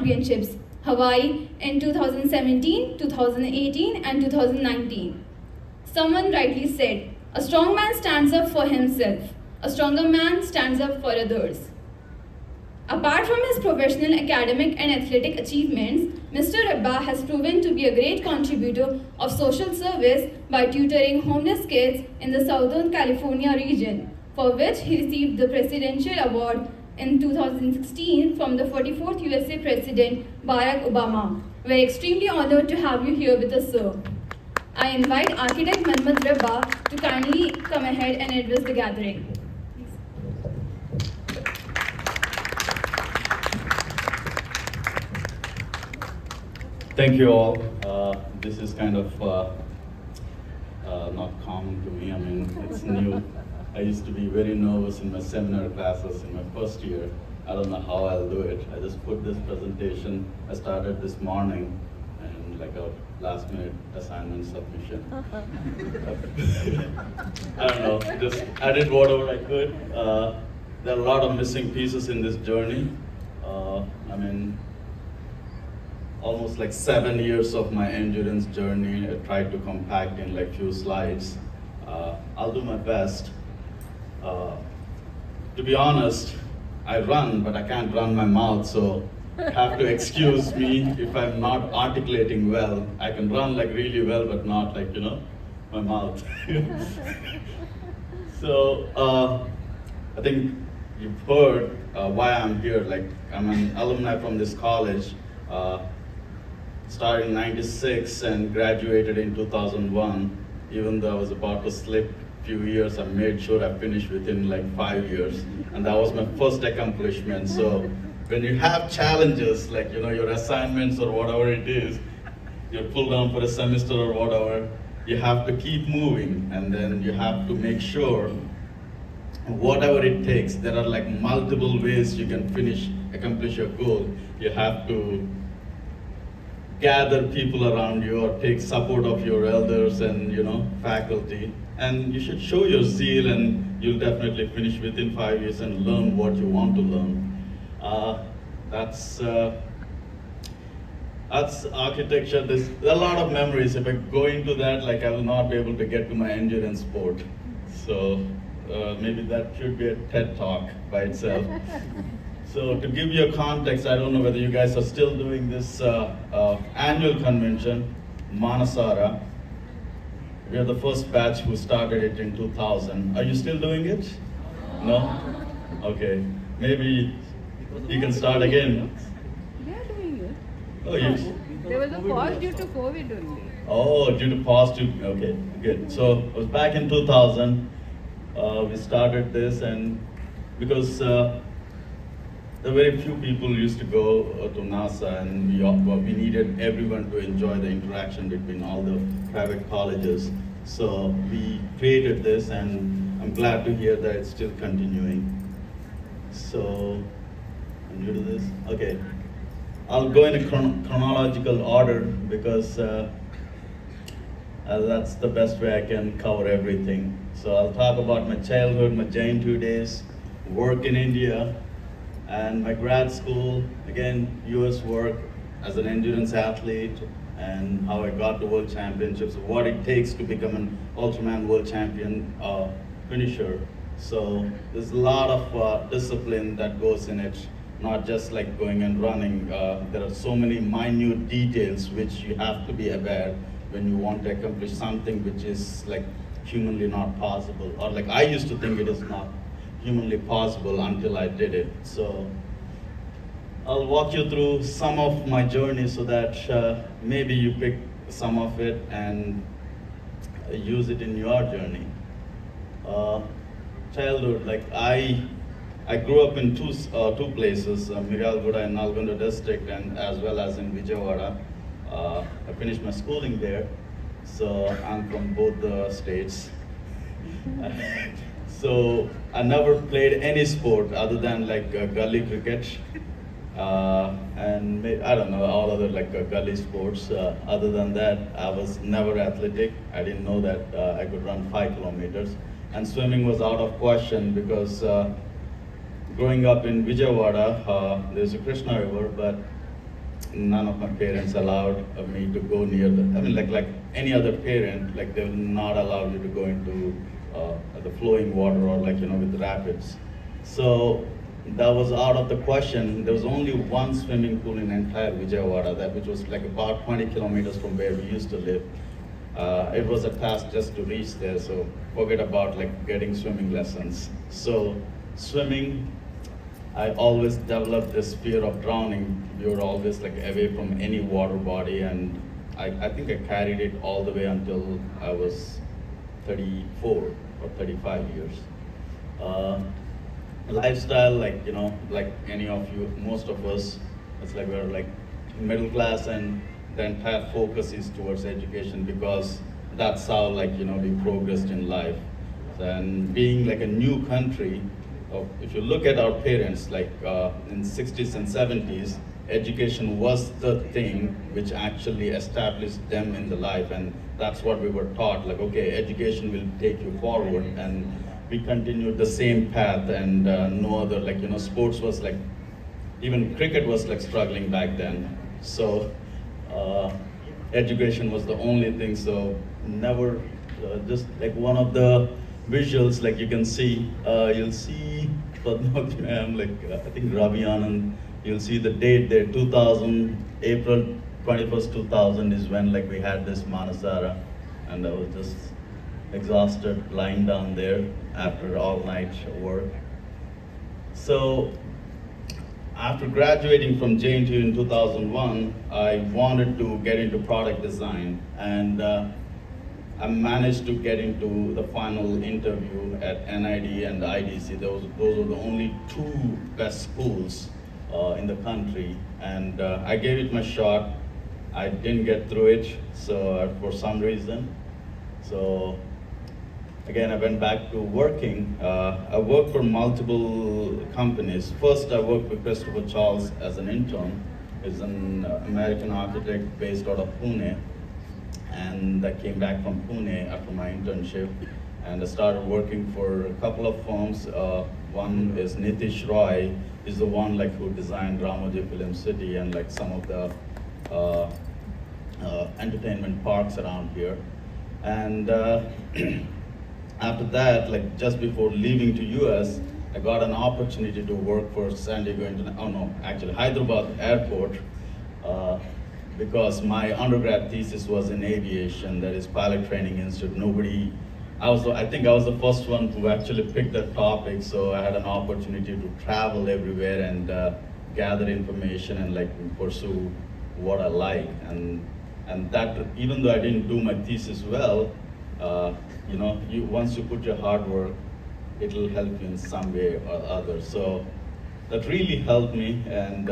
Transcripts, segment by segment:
Championships, Hawaii in 2017, 2018, and 2019. Someone rightly said, a strong man stands up for himself, a stronger man stands up for others. Apart from his professional, academic, and athletic achievements, Mr. Rabba has proven to be a great contributor of social service by tutoring homeless kids in the Southern California region, for which he received the Presidential Award in 2016 from the 44th USA President Barack Obama. We're extremely honored to have you here with us, sir. I invite architect Manmat Rabba to kindly come ahead and address the gathering. Thank you all. This is kind of not common to me. I mean, it's new. I used to be very nervous in my seminar classes in my first year. I don't know how I'll do it. I just put this presentation. I started this morning and like a last minute assignment submission. I don't know, just I did whatever I could. There are a lot of missing pieces in this journey. I mean, almost like 7 years of my endurance journey. I tried to compact in like few slides. I'll do my best. To be honest, I run, but I can't run my mouth, so have to excuse me if I'm not articulating well. I can run like really well, but not like, my mouth. So I think you've heard why I'm here. Like, I'm an alumni from this college. Started in '96 and graduated in 2001. Even though I was about to slip a few years, I made sure I finished within like 5 years. And that was my first accomplishment. So when you have challenges, like your assignments or whatever it is, you're pulled down for a semester or whatever, you have to keep moving, and then you have to make sure whatever it takes. There are like multiple ways you can accomplish your goal. You have to gather people around you or take support of your elders and faculty, and you should show your zeal, and you'll definitely finish within 5 years and learn what you want to learn. That's architecture. There's a lot of memories. If I go into that, like I will not be able to get to my endurance sport. So maybe that should be a TED talk by itself. So to give you a context, I don't know whether you guys are still doing this annual convention, Manasara. We are the first batch who started it in 2000. Are you still doing it? No? Okay. Maybe you can start again. They are doing it. Oh, yes. There was a pause due to COVID only. Oh, due to pause to, okay, good. So it was back in 2000, we started this, and because there were very few people used to go to NASA, and we needed everyone to enjoy the interaction between all the private colleges. So we created this, and I'm glad to hear that it's still continuing. So, I'm new to this? Okay. I'll go in a chronological order because that's the best way I can cover everything. So I'll talk about my childhood, my JNTU days, work in India, and my grad school, again, US work as an endurance athlete, and how I got to World Championships, what it takes to become an UltraMan World Champion finisher. So there's a lot of discipline that goes in it, not just like going and running. There are so many minute details which you have to be aware when you want to accomplish something which is like humanly not possible, or like I used to think it is not humanly possible until I did it. So I'll walk you through some of my journey so that maybe you pick some of it and use it in your journey. Childhood, like I grew up in two places, Miralguda in Nalgonda district, and as well as in Vijayawada. I finished my schooling there, so I'm from both the states. So I never played any sport other than like gully cricket, and I don't know, all other like gully sports. Other than that, I was never athletic. I didn't know that I could run 5 kilometers. And swimming was out of question because growing up in Vijayawada, there's a Krishna river, but none of my parents allowed me to go near the, I mean, like any other parent, like they will not allow you to go into the flowing water or like, with rapids. So that was out of the question. There was only one swimming pool in entire Vijayawada, that which was like about 20 kilometers from where we used to live. It was a task just to reach there, so forget about like getting swimming lessons. So swimming, I always developed this fear of drowning. We were always like away from any water body, and I think I carried it all the way until I was 34 or 35 years. Uh, Lifestyle, like like any of you, most of us, it's like we're like middle class, and the entire focus is towards education because that's how like we progressed in life. And being like a new country, if you look at our parents, like in 60s and 70s, education was the thing which actually established them in the life, and that's what we were taught. Like, okay, education will take you forward, and we continued the same path, and no other. Like sports was like, even cricket was like struggling back then. So education was the only thing. So never just like one of the visuals, like you can see, you'll see Padmavati ma'am, like I think Ravi Anand, you'll see the date there, 2000, April 21st, 2000 is when like we had this Manasara, and I was just exhausted lying down there after all night work. So after graduating from JNTU in 2001, I wanted to get into product design, and I managed to get into the final interview at NID and IDC. Those were the only two best schools in the country, and I gave it my shot. I didn't get through it, so for some reason. So again, I went back to working. I worked for multiple companies. First, I worked with Christopher Charles as an intern. He's an American architect based out of Pune. And I came back from Pune after my internship, and I started working for a couple of firms. One is Nitish Roy, is the one like who designed Ramoji Film City and like some of the entertainment parks around here. And after that, like just before leaving to US, I got an opportunity to work for San Diego actually Hyderabad Airport, because my undergrad thesis was in aviation, that is pilot training institute. I think I was the first one who actually picked that topic, so I had an opportunity to travel everywhere and gather information and like pursue what I like. And that, even though I didn't do my thesis well, once you put your hard work, it'll help you in some way or other. So that really helped me, and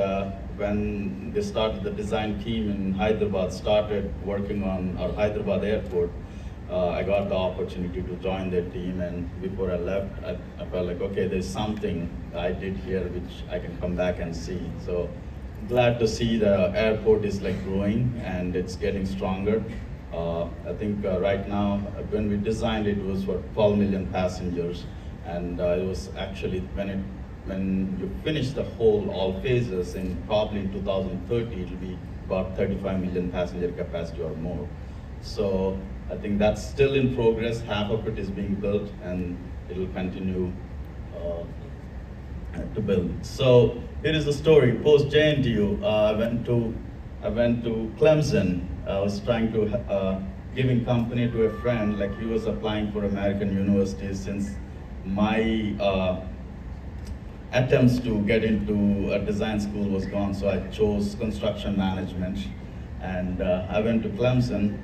when they started, the design team in Hyderabad started working on our Hyderabad airport, I got the opportunity to join their team, and before I left, I felt like, okay, there's something I did here which I can come back and see. So glad to see the airport is like growing and it's getting stronger. I think right now, when we designed it, it was for 12 million passengers, and it was actually, when you finish the whole, all phases, probably in 2030, it'll be about 35 million passenger capacity or more. So I think that's still in progress. Half of it is being built, and it'll continue to build. So here is the story. Post JNTU, I went to Clemson. I was trying to giving company to a friend. Like, he was applying for American universities. Since my attempts to get into a design school was gone, so I chose construction management, and I went to Clemson,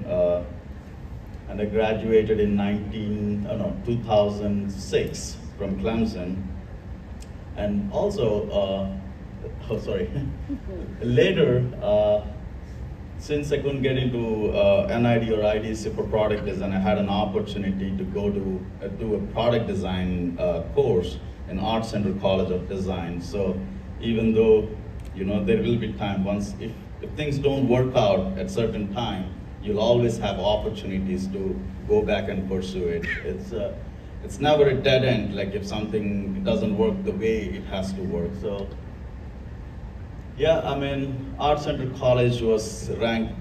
and I graduated in 2006 from Clemson. And also, later, since I couldn't get into NID or IDC for product design, I had an opportunity to go to do a product design course in Art Center College of Design. So even though, there will be time if things don't work out at certain time, you'll always have opportunities to go back and pursue it. It's never a dead end, like if something doesn't work the way it has to work. So Yeah, I mean, Art Center College was ranked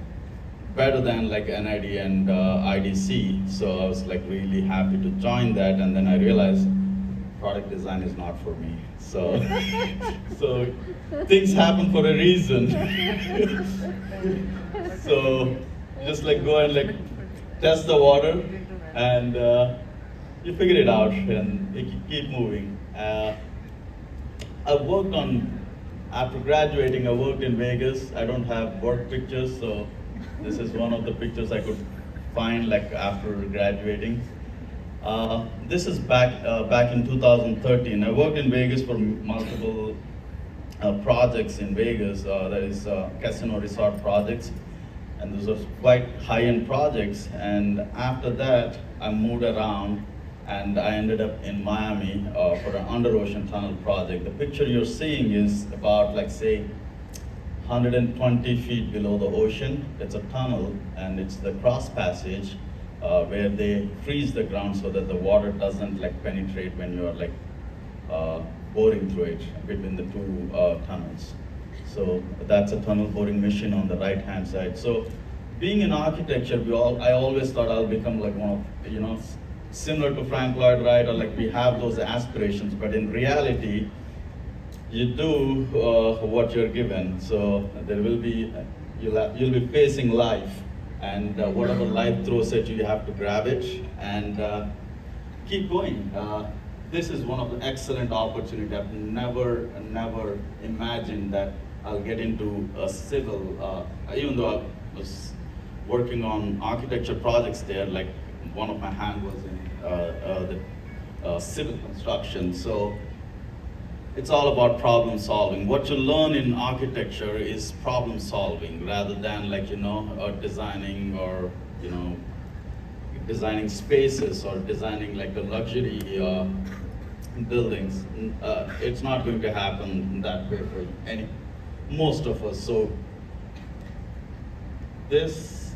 better than like NID and IDC, so I was like really happy to join that, and then I realized product design is not for me. So, so things happen for a reason. So just like go and like test the water, and you figure it out, and you keep moving. I worked on, after graduating, I worked in Vegas. I don't have work pictures, so this is one of the pictures I could find like after graduating. This is back in 2013. I worked in Vegas for multiple projects in Vegas, that is casino resort projects, and those are quite high-end projects. And after that, I moved around, and I ended up in Miami for an under ocean tunnel project. The picture you're seeing is about like say 120 feet below the ocean. It's a tunnel, and it's the cross passage where they freeze the ground so that the water doesn't like penetrate when you're like boring through it between the two tunnels. So that's a tunnel boring machine on the right hand side. So being in architecture, I always thought I'll become like one of, similar to Frank Lloyd Wright, or like we have those aspirations, but in reality, you do what you're given. So there will be, you'll be facing life, and whatever life throws at you, you have to grab it and keep going. This is one of the excellent opportunities. I've never imagined that I'll get into a civil, even though I was working on architecture projects there, like one of my hand was in the civil construction. So it's all about problem solving. What you learn in architecture is problem solving rather than like, designing or, designing spaces or designing like the luxury buildings. It's not going to happen that way for most of us. So this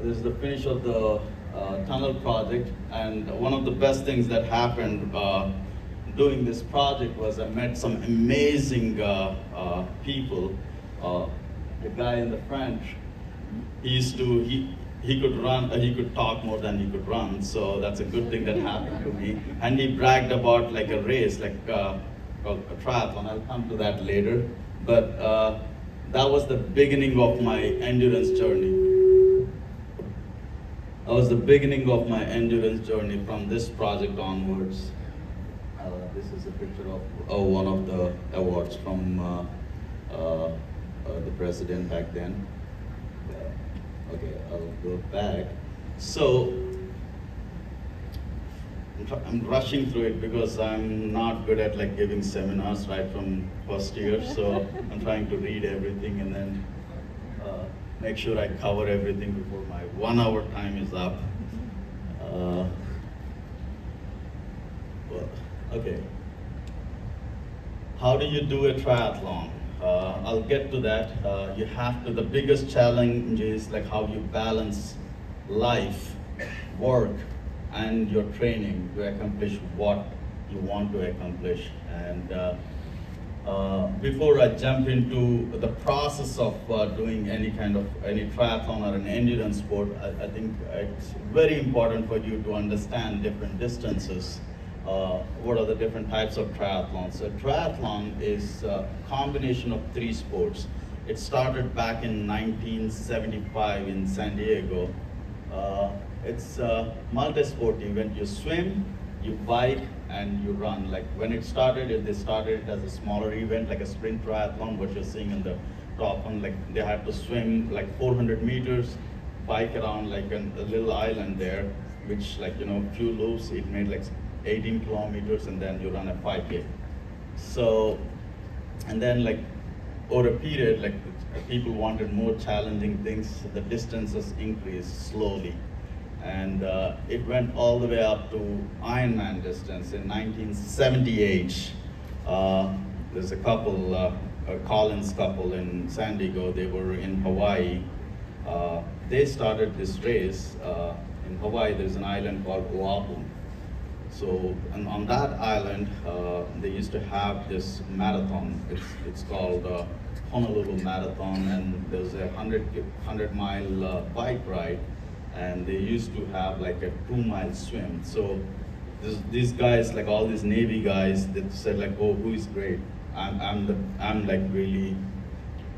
is the finish of the tunnel project, and one of the best things that happened doing this project was I met some amazing people. The guy in the front, he could run, he could talk more than he could run, so that's a good thing that happened to me. And he bragged about like a race, like called a triathlon. I'll come to that later. But that was the beginning of my endurance journey. That was the beginning of my endurance journey from this project onwards. This is a picture of one of the awards from the president back then. Okay, I'll go back. So, I'm rushing through it because I'm not good at like giving seminars right from first year. So I'm trying to read everything and then make sure I cover everything before my 1 hour time is up. Okay. How do you do a triathlon? I'll get to that. You have to, the biggest challenge is like how you balance life, work, and your training to accomplish what you want to accomplish. And before I jump into the process of doing any triathlon or an endurance sport, I think it's very important for you to understand different distances. What are the different types of triathlons? A triathlon is a combination of 3 sports. It started back in 1975 in San Diego. It's a multi-sport event. You swim, you bike, and you run. Like when it started, they started it as a smaller event, like a sprint triathlon, what you're seeing in the top one. Like they had to swim like 400 meters, bike around like a little island there, which like, few loops, it made like 18 kilometers, and then you run a 5K. So, and then like over a period, like people wanted more challenging things, so the distances increased slowly. And it went all the way up to Ironman distance in 1978. There's a couple, a Collins couple in San Diego, they were in Hawaii. They started this race. In Hawaii, there's an island called Oahu. So, and on that island, they used to have this marathon. It's called Honolulu Marathon, and there's a 100 mile bike ride, and they used to have like a 2 mile swim. So, these guys, like all these Navy guys, they said like, oh, who is great? I'm like really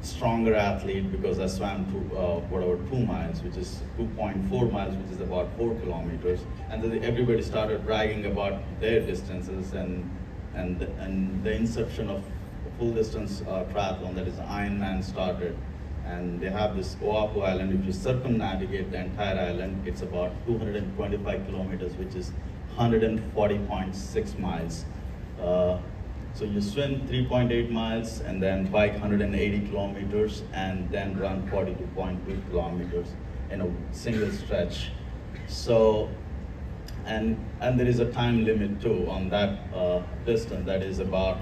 stronger athlete because I swam 2 miles, which is 2.4 miles, which is about 4 kilometers. And then everybody started bragging about their distances and the inception of full distance triathlon, that is Ironman, started. And they have this Oahu Island. If you circumnavigate the entire island, it's about 225 kilometers, which is 140.6 miles. So you swim 3.8 miles and then bike 180 kilometers and then run 42.2 kilometers in a single stretch. So, and there is a time limit too on that distance. That is about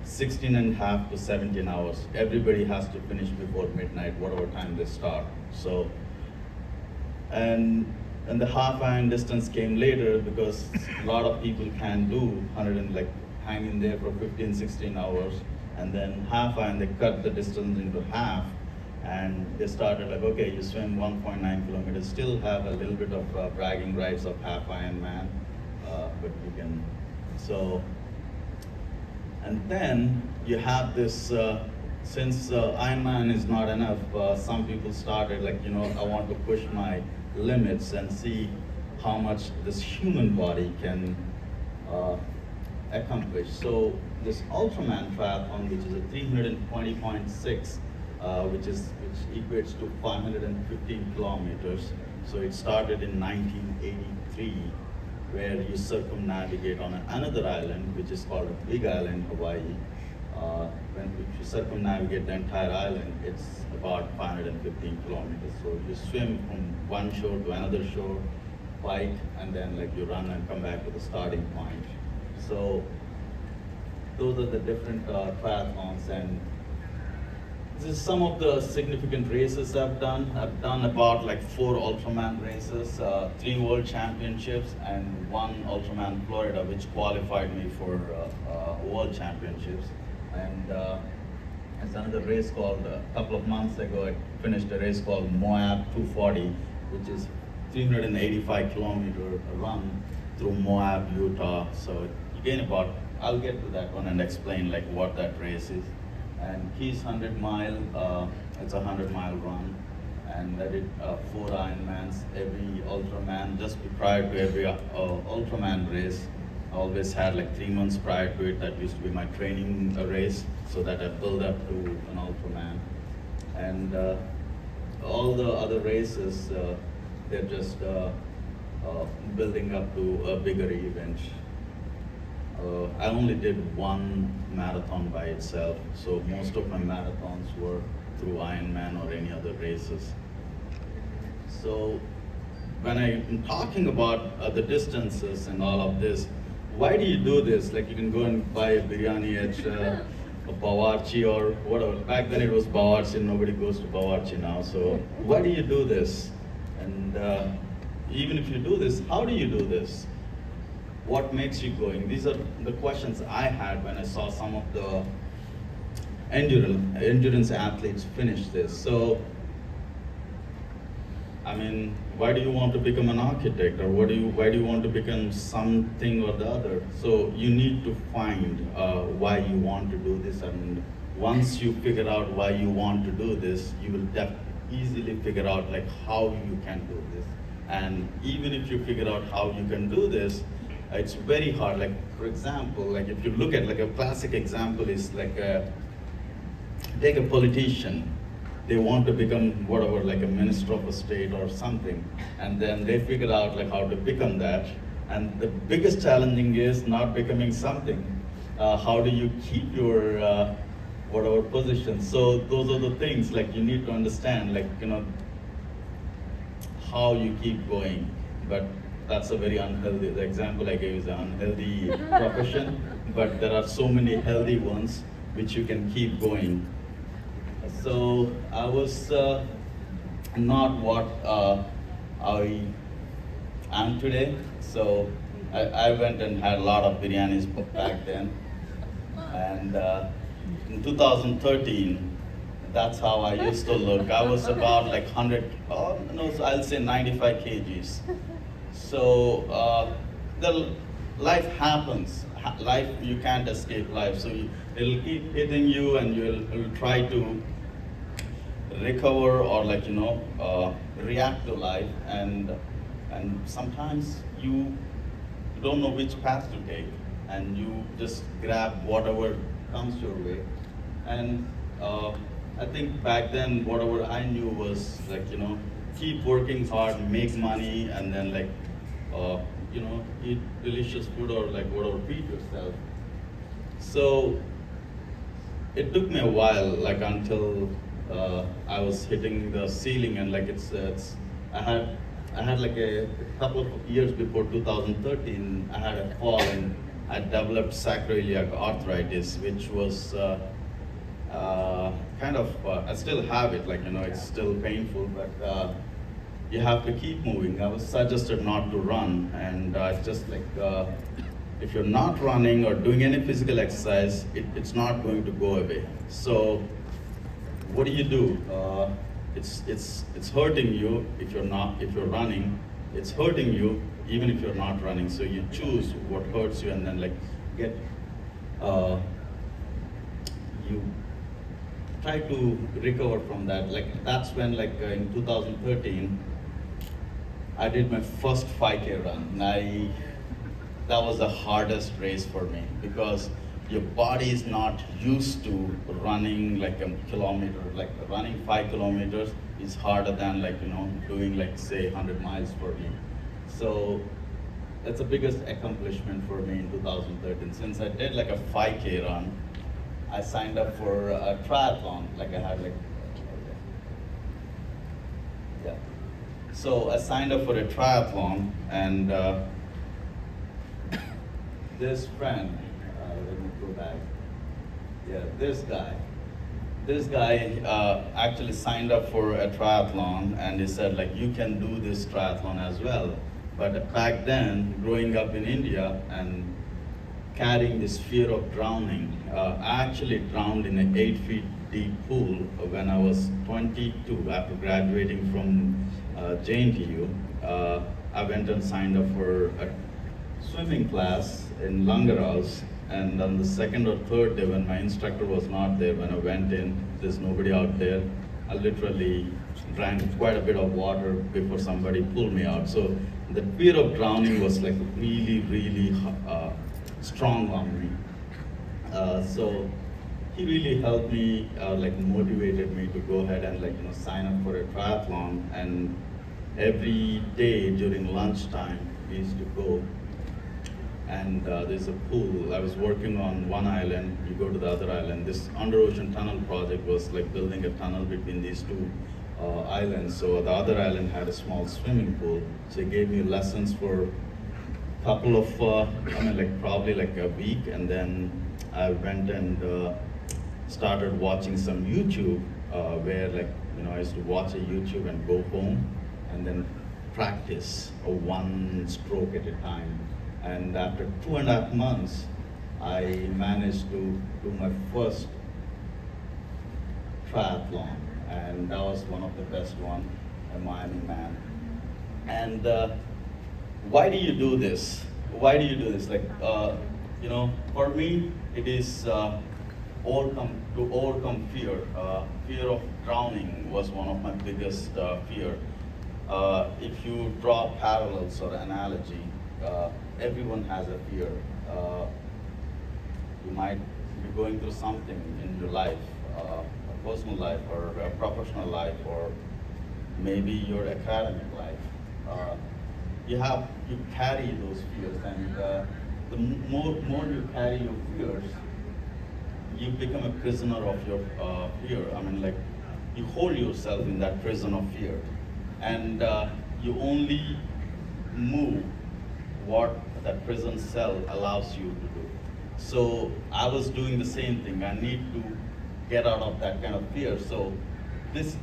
16 and a half to 17 hours. Everybody has to finish before midnight, whatever time they start. So, and the half iron distance came later because a lot of people can do 100 and like hang in there for 15, 16 hours. And then half iron, they cut the distance into half, and they started like, okay, you swim 1.9 kilometers, still have a little bit of bragging rights of half Ironman, but you can, so, and then you have this, since Ironman is not enough, some people started like, I want to push my limits and see how much this human body can accomplish. So this UltraMan triathlon, which is a 320.6, which equates to 515 kilometers. So it started in 1983, where you circumnavigate on another island, which is called a Big Island, Hawaii. If you circumnavigate the entire island, it's about 515 kilometers. So you swim from one shore to another shore, bike, and then like you run and come back to the starting point. So those are the different triathlons, and this is some of the significant races I've done. I've done about like 4 UltraMan races, 3 World Championships, and 1 UltraMan Florida, which qualified me for World Championships. And there's another race called, a couple of months ago, I finished a race called Moab 240, which is 385 kilometer run through Moab, Utah. So again, I'll get to that one and explain like what that race is. And Keys 100 mile, it's a 100-mile run. And I did 4 Ironmans, every UltraMan, just prior to every UltraMan race. I always had like 3 months prior to it, that used to be my training race, so that I build up to an UltraMan. And all the other races, they're just building up to a bigger event. I only did 1 marathon by itself, so most of my marathons were through Ironman or any other races. So when I'm talking about the distances and all of this, why do you do this? Like you can go and buy a biryani at a Bawarchi or whatever. Back then it was Bawarchi, nobody goes to Bawarchi now. So why do you do this? And even if you do this, how do you do this? What makes you going? These are the questions I had when I saw some of the endurance athletes finish this. So, I mean, why do you want to become an architect, or why do you want to become something or the other? So you need to find why you want to do this, and once you figure out why you want to do this, you will easily figure out like how you can do this. And even if you figure out how you can do this, it's very hard. Like for example, like if you look at like a classic example is like take a politician. They want to become whatever, like a minister of a state or something, and then they figure out like how to become that. And the biggest challenging is not becoming something. How do you keep your whatever position? So those are the things like you need to understand, like how you keep going. But that's a very unhealthy. The example I gave is an unhealthy profession, but there are so many healthy ones which you can keep going. So I was not what I am today. So I went and had a lot of biryanis back then. And in 2013, that's how I used to look. I was about like 100, oh, no, so I'll say 95 kgs. So the life happens. Life, you can't escape life. So it'll keep hitting you, and you'll try to recover or react to life, and sometimes you don't know which path to take, and you just grab whatever comes your way. And I think back then whatever I knew was keep working hard, make money, and then eat delicious food or whatever, feed yourself. So it took me a while, until I was hitting the ceiling, and it's I had like a couple of years before 2013, I had a fall and I developed sacroiliac arthritis, which was I still have it, it's still painful, but you have to keep moving. I was suggested not to run, and it's just if you're not running or doing any physical exercise, it's not going to go away. So what do? It's hurting you if you're running. It's hurting you even if you're not running. So you choose what hurts you, and then get you try to recover from that. That's when in 2013, I did my first 5K run. And that was the hardest race for me, because your body is not used to running like a kilometer. Running 5 kilometers is harder than doing say 100 miles for me. So that's the biggest accomplishment for me in 2013. Since I did a 5K run, I signed up for a triathlon. I had yeah. So I signed up for a triathlon, and this friend, let me go back. Yeah, this guy actually signed up for a triathlon, and he said you can do this triathlon as well. But back then, growing up in India and carrying this fear of drowning, I actually drowned in an 8 feet deep pool when I was 22 after graduating from JNTU. I went and signed up for a swimming class in Langaras, and on the second or third day when my instructor was not there, when I went in, there's nobody out there, I literally drank quite a bit of water before somebody pulled me out. So the fear of drowning was really strong on me. So he really helped me, motivated me to go ahead and sign up for a triathlon. And every day during lunchtime, we used to go. And there's a pool. I was working on one island, you go to the other island. This under ocean tunnel project was building a tunnel between these two islands. So the other island had a small swimming pool. So he gave me lessons for a couple of, probably a week. And then I went and started watching some YouTube where I used to watch a YouTube and go home and then practice one stroke at a time. And after 2.5 months, I managed to do my first triathlon, and that was one of the best one, a Miami man. And why do you do this? Why do you do this? For me, it is to overcome fear. Fear of drowning was one of my biggest fear. If you draw parallels or analogy, everyone has a fear. You might be going through something in your life, a personal life or a professional life, or maybe your academic life. You carry those fears, and the more you carry your fears, you become a prisoner of your fear. You hold yourself in that prison of fear, and you only move what that prison cell allows you to do. So I was doing the same thing. I need to get out of that kind of fear. So this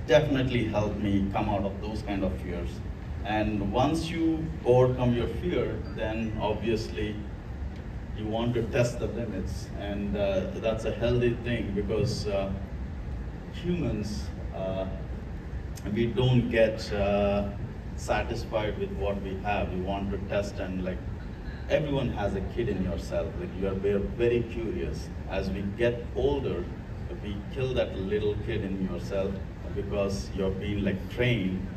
definitely helped me come out of those kind of fears. And once you overcome your fear, then obviously you want to test the limits, and that's a healthy thing because humans, we don't get satisfied with what we have. We want to test, and like everyone has a kid in yourself. Like we're very curious. As we get older, we kill that little kid in yourself because you're being like trained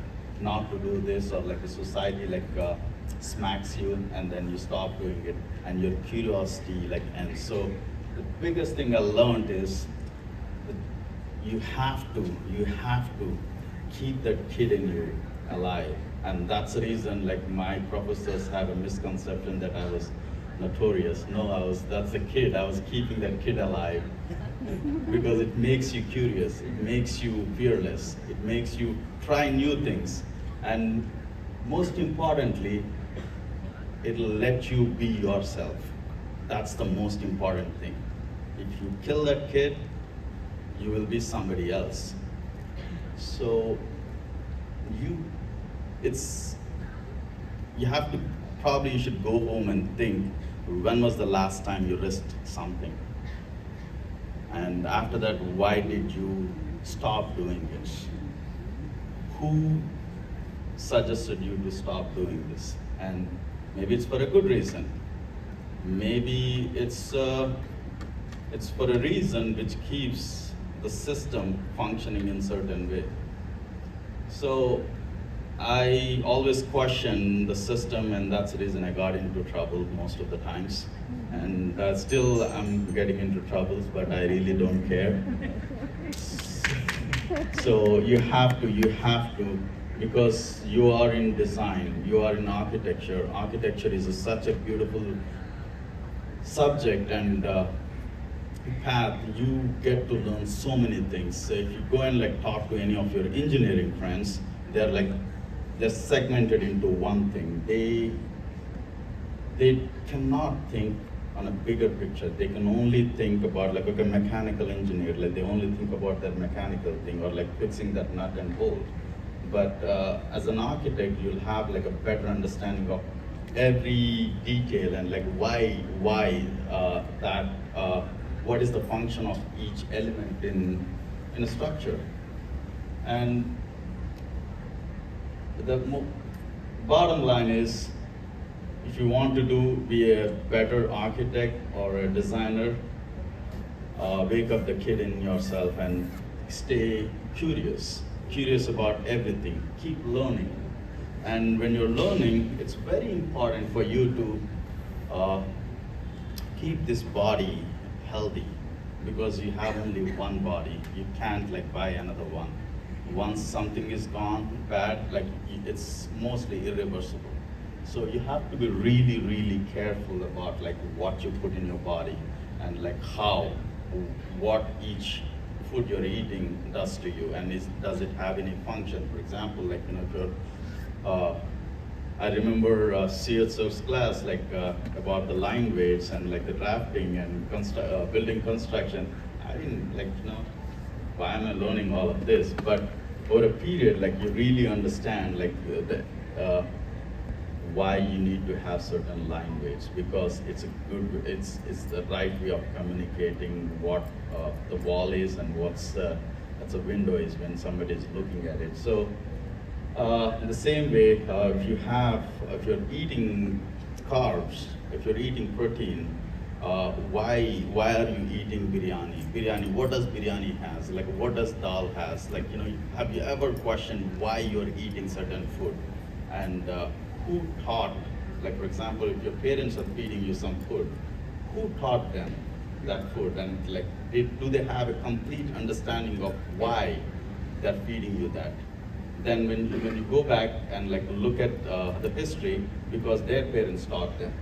not to do this, or like the society smacks you and then you stop doing it, and your curiosity ends. So the biggest thing I learned is that you have to keep that kid in you alive. And that's the reason like my professors have a misconception that I was notorious. No, that's a kid. I was keeping that kid alive because it makes you curious, it makes you fearless, it makes you try new things, and most importantly, it'll let you be yourself. That's the most important thing. If you kill that kid, you will be somebody else. So you it's you have to probably you should go home and think, when was the last time you risked something? And after that, why did you stop doing it? Who suggested you to stop doing this? And maybe it's for a good reason. Maybe it's for a reason which keeps the system functioning in certain way. So I always question the system, and that's the reason I got into trouble most of the times. And still I'm getting into troubles, but I really don't care. So you have to, because you are in design, you are in architecture. Architecture is such a beautiful subject and path. You get to learn so many things. So if you go and talk to any of your engineering friends, they're segmented into one thing. They cannot think on a bigger picture. They can only think about a mechanical engineer. They only think about that mechanical thing, or fixing that nut and bolt. But as an architect, you'll have a better understanding of every detail and why that what is the function of each element in a structure. And the bottom line is, if you want to be a better architect or a designer, wake up the kid in yourself and stay curious about everything. Keep learning. And when you're learning, it's very important for you to keep this body healthy, because you have only one body. You can't buy another one. Once something is gone bad, it's mostly irreversible. So you have to be really, really careful about what you put in your body, and what each food you're eating does to you, and does it have any function? For example, if you're I remember CSO's class about the line weights and the drafting and building construction. I didn't why am I learning all of this? But over a period, you really understand why you need to have certain line weights, because it's the right way of communicating what the wall is and what's a window is when somebody is looking at it. So in the same way, if you're eating carbs, if you're eating protein, why are you eating biryani? What does biryani has? What does dal has? Have you ever questioned why you're eating certain food? And who taught, for example, if your parents are feeding you some food, who taught them that food? And do they have a complete understanding of why they're feeding you that? Then when you go back and look at the history, because their parents taught them.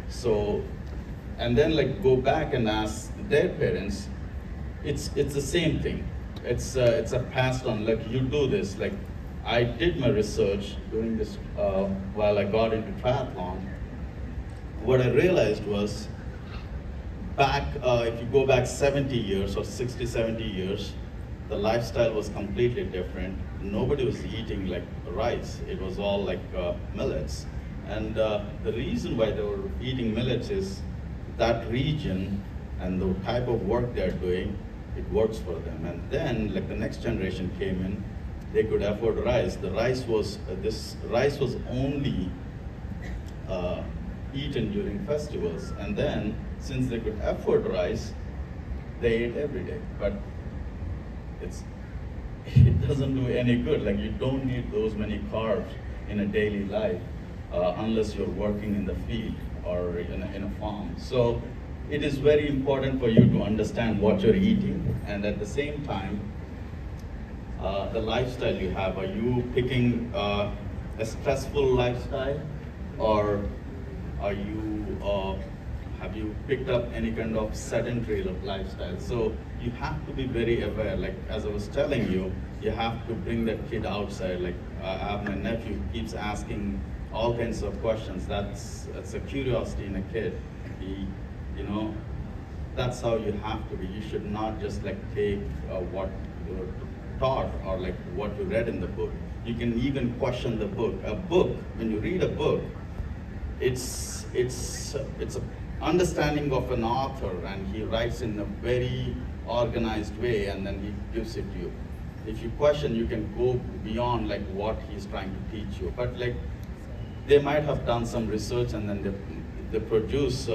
So, and then go back and ask their parents, it's the same thing. It's a passed on, you do this. I did my research doing this while I got into triathlon. What I realized was, if you go back 70 years or 60, 70 years, the lifestyle was completely different. Nobody was eating like rice. It was all like millets. And the reason why they were eating millets is that region and the type of work they're doing, it works for them. And then like the next generation came in, they could afford rice. The rice was, this rice was only eaten during festivals. And then since they could afford rice, they ate every day. But it doesn't do any good. Like you don't need those many carbs in a daily life unless you're working in the field or in a farm. So it is very important for you to understand what you're eating, and at the same time, the lifestyle you have. Are you picking a stressful lifestyle, or are you have you picked up any kind of sedentary lifestyle? So you have to be very aware. Like as I was telling you, you have to bring that kid outside. Like I have my nephew keeps asking all kinds of questions. That's a curiosity in a kid. He, you know, that's how you have to be. You should not just like take what you're taught or like what you read in the book. You can even question the book. A book, when you read a book, it's a understanding of an author, and he writes in a very organized way, and then he gives it to you. If you question, you can go beyond like what he's trying to teach you. But like they might have done some research, and then they produce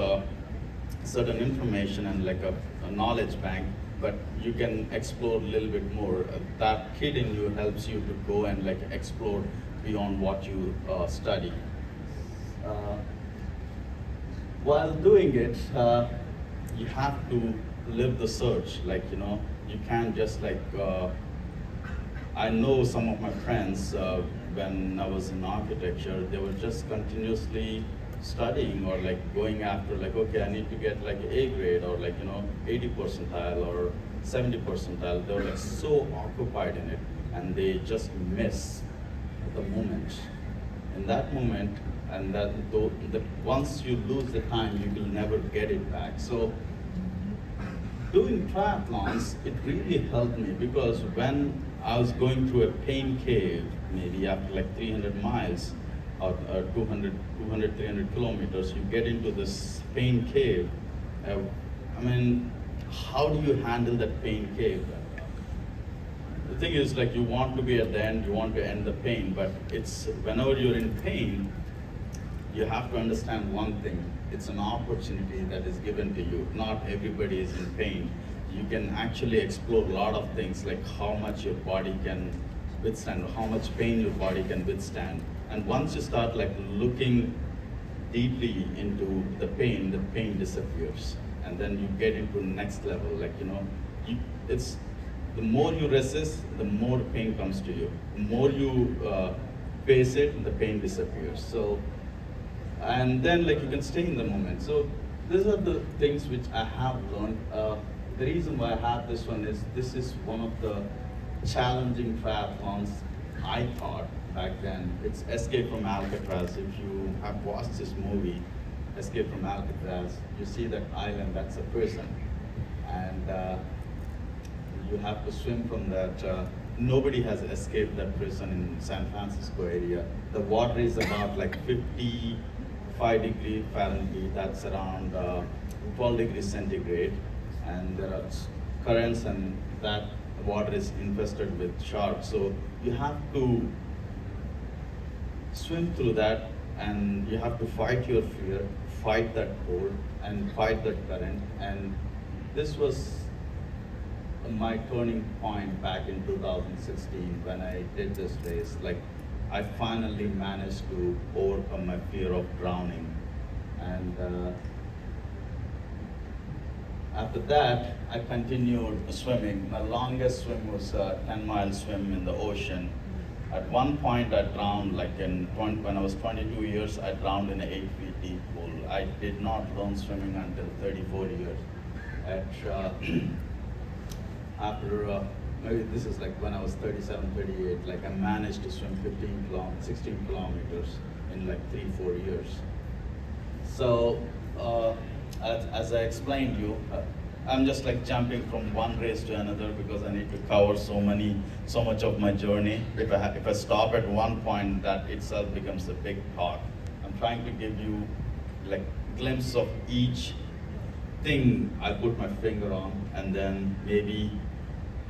certain information and like a knowledge bank, but you can explore a little bit more. That kid in you helps you to go and like explore beyond what you study. While doing it, you have to live the search. Like, you know, you can't just like, I know some of my friends, when I was in architecture, they were just continuously studying or like going after like, okay, I need to get like A grade or like, you know, 80 percentile or 70 percentile. They were like so occupied in it, and they just miss the moment. In that moment, and that once you lose the time, you will never get it back. So doing triathlons, it really helped me, because when I was going through a pain cave, maybe after like 300 miles or 200, 300 kilometers, you get into this pain cave. I mean, how do you handle that pain cave? The thing is, like, you want to be at the end, you want to end the pain, but it's whenever you're in pain, you have to understand one thing. It's an opportunity that is given to you. Not everybody is in pain. You can actually explore a lot of things, like how much your body can withstand, how much pain your body can withstand. And once you start like looking deeply into the pain disappears. And then you get into next level. Like, you know, it's the more you resist, the more pain comes to you. The more you face it, the pain disappears. So, and then like you can stay in the moment. So these are the things which I have learned. The reason why I have this one is, this is one of the challenging triathlons I thought back then. It's Escape from Alcatraz. If you have watched this movie, Escape from Alcatraz, you see that island, that's a prison. And you have to swim from that. Nobody has escaped that prison in San Francisco area. The water is about like 55 degrees Fahrenheit, that's around 12 degrees centigrade. And there are currents, and that water is infested with sharks. So you have to swim through that, and you have to fight your fear, fight that cold, and fight that current. And this was my turning point back in 2016 when I did this race. Like, I finally managed to overcome my fear of drowning. And after that, I continued swimming. My longest swim was a 10-mile swim in the ocean. At one point, I drowned, like when I was 22 years, I drowned in an 8 feet deep pool. I did not learn swimming until 34 years. After maybe this is like when I was 37, 38, like I managed to swim 16 kilometers in like 3-4 years. So, as I explained you, I'm just like jumping from one race to another because I need to cover so much of my journey. If I stop at one point, that itself becomes a big talk. I'm trying to give you like glimpse of each thing I put my finger on, and then maybe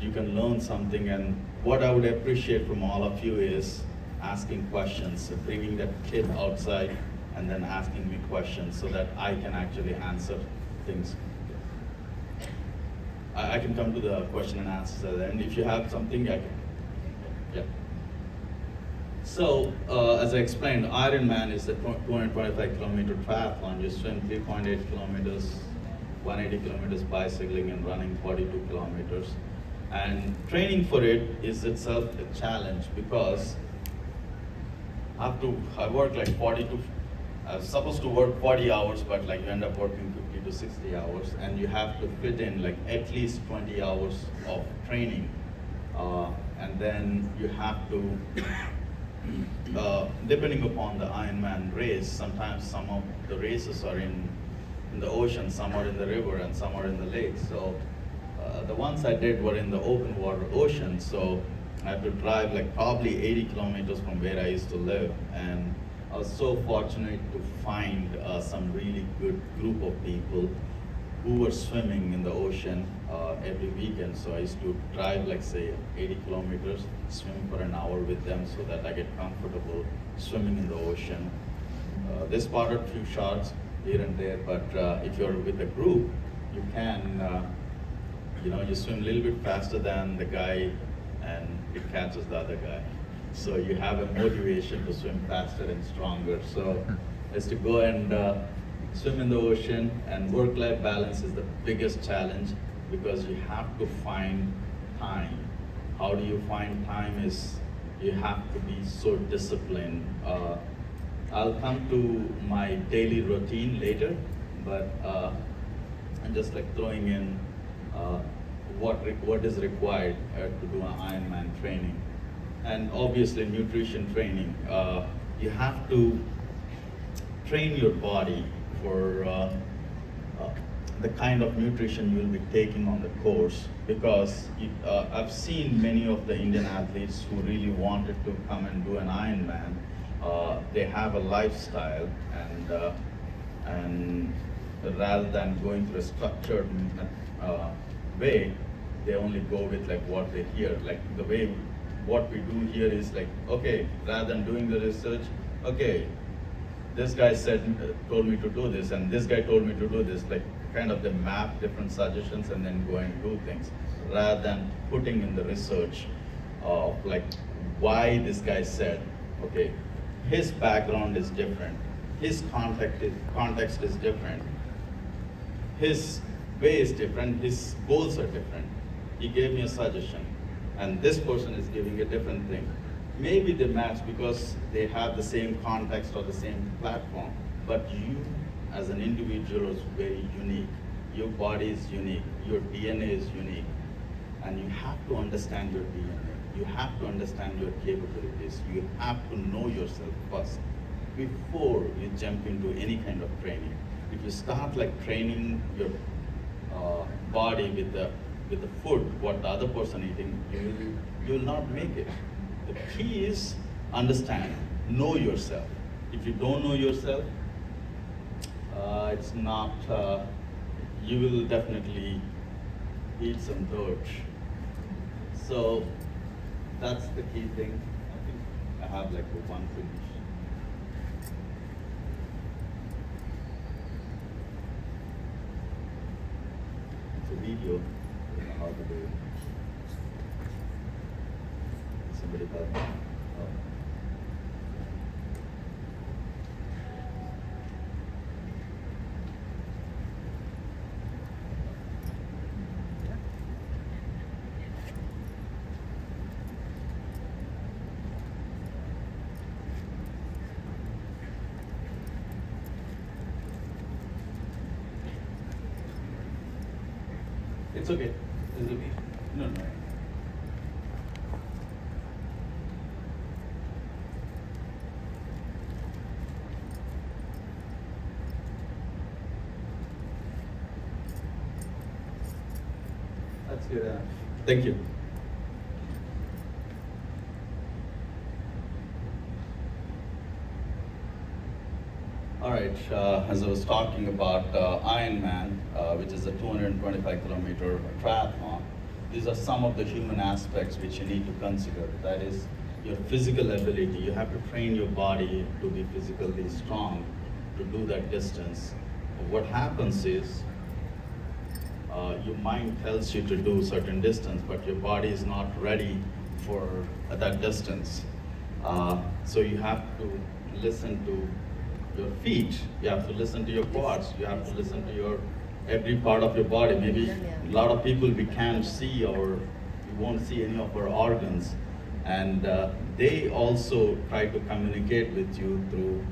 you can learn something. And what I would appreciate from all of you is asking questions, bringing that kid outside and then asking me questions so that I can actually answer things. I can come to the question and answers at the end. If you have something, I can. Yeah. So, as I explained, Ironman is a 225 kilometer triathlon. You swim 3.8 kilometers, 180 kilometers bicycling, and running 42 kilometers. And training for it is itself a challenge because I work like 40 to, I was supposed to work 40 hours, but like you end up working 50 to 60 hours, and you have to fit in like at least 20 hours of training. And then you have to, depending upon the Ironman race, sometimes some of the races are in the ocean, some are in the river, and some are in the lake. So the ones I did were in the open water ocean, so I had to drive like probably 80 kilometers from where I used to live. And I was so fortunate to find some really good group of people who were swimming in the ocean every weekend. So I used to drive like say 80 kilometers, swim for an hour with them so that I get comfortable swimming in the ocean. They spotted a few sharks here and there, but if you're with a group, you can, you swim a little bit faster than the guy and it catches the other guy. So you have a motivation to swim faster and stronger. So is to go and swim in the ocean, and work-life balance is the biggest challenge because you have to find time. How do you find time is you have to be so disciplined. I'll come to my daily routine later, but I'm just like throwing in what is required to do an Ironman training. And obviously nutrition training. You have to train your body for the kind of nutrition you'll be taking on the course, because I've seen many of the Indian athletes who really wanted to come and do an Ironman. They have a lifestyle, and rather than going through a structured way, they only go with like what they hear. Like the way what we do here is like, okay, rather than doing the research, okay, this guy told me to do this, and this guy told me to do this, like kind of they map different suggestions and then go and do things, rather than putting in the research of like why this guy said, okay, his background is different, his context is different, his way is different, his goals are different. He gave me a suggestion, and this person is giving a different thing. Maybe they match because they have the same context or the same platform, but you as an individual is very unique. Your body is unique, your DNA is unique, and you have to understand your DNA. You have to understand your capabilities. You have to know yourself first before you jump into any kind of training. If you start like training your body with the food, what the other person eating, you will not make it. The key is understand, know yourself. If you don't know yourself, it's not, you will definitely eat some dirt. So that's the key thing. I think I have like one finish. It's a video. I don't know how to do it. Somebody help me. Oh. It's okay. It's okay. No. Thank you. All right, as I was talking about Ironman, which is a 225-kilometer triathlon, these are some of the human aspects which you need to consider. That is your physical ability. You have to train your body to be physically strong to do that distance. What happens is your mind tells you to do certain distance, but your body is not ready for that distance. So you have to listen to your feet, you have to listen to your quads, you have to listen to your every part of your body. Maybe a lot of people we can't see or we won't see any of our organs, and they also try to communicate with you through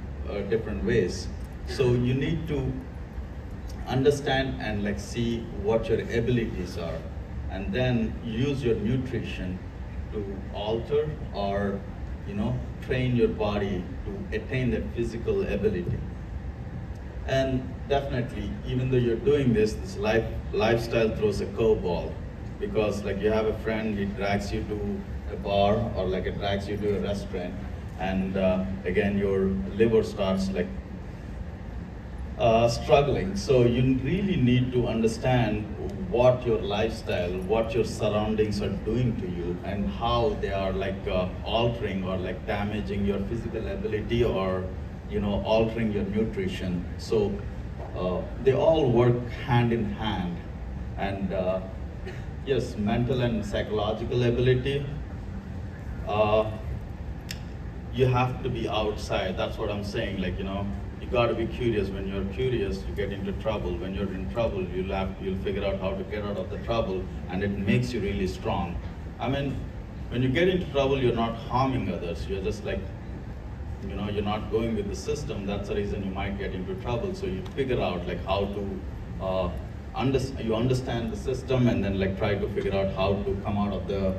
different ways. So you need to understand and like see what your abilities are, and then use your nutrition to alter or train your body to attain that physical ability. And definitely, even though you're doing this lifestyle throws a curveball, because like you have a friend, he drags you to a bar or like it drags you to a restaurant, and again your liver starts like struggling. So you really need to understand what your lifestyle, what your surroundings are doing to you, and how they are like altering or like damaging your physical ability, or altering your nutrition. So they all work hand in hand. And yes, mental and psychological ability. You have to be outside. That's what I'm saying. Like you got to be curious. When you're curious, you get into trouble. When you're in trouble, you'll figure out how to get out of the trouble, and it makes you really strong. I mean, when you get into trouble, you're not harming others. You're just like, you're not going with the system. That's the reason you might get into trouble. So you figure out like how to you understand the system, and then like try to figure out how to come out of the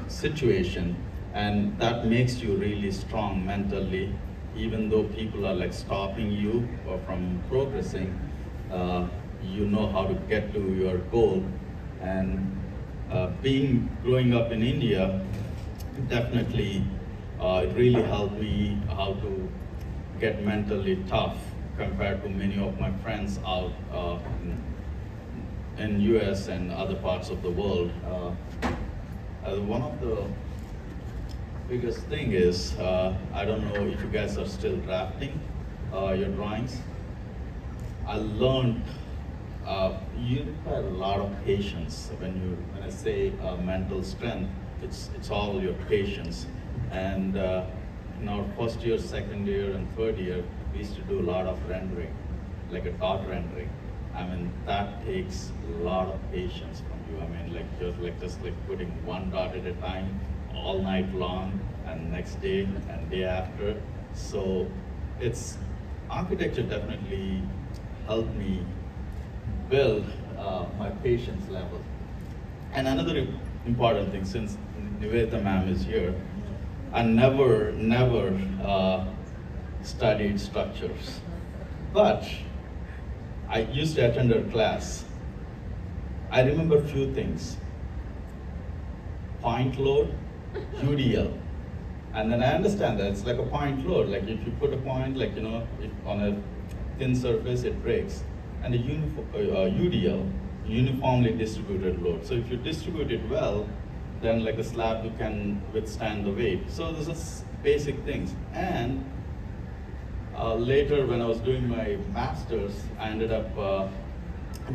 situation, and that makes you really strong mentally. Even though people are like stopping you or from progressing, you know how to get to your goal. And growing up in India, definitely it really helped me how to get mentally tough compared to many of my friends out in US and other parts of the world. One of the biggest thing is, I don't know if you guys are still drafting your drawings. I learned you require a lot of patience when I say mental strength. It's all your patience. And in our first year, second year, and third year, we used to do a lot of rendering, like a dot rendering. I mean, that takes a lot of patience from you. I mean, like just putting one dot at a time all night long, and next day and day after. So it's architecture definitely helped me build my patience level. And another important thing, since Nivedita ma'am is here, I never studied structures, but I used to attend her class. I remember a few things: point load, UDL. And then I understand that it's like a point load. Like if you put a point, like if on a thin surface, it breaks. And the UDL, uniformly distributed load. So if you distribute it well, then like a slab, you can withstand the weight. So this is basic things. And later, when I was doing my master's, I ended up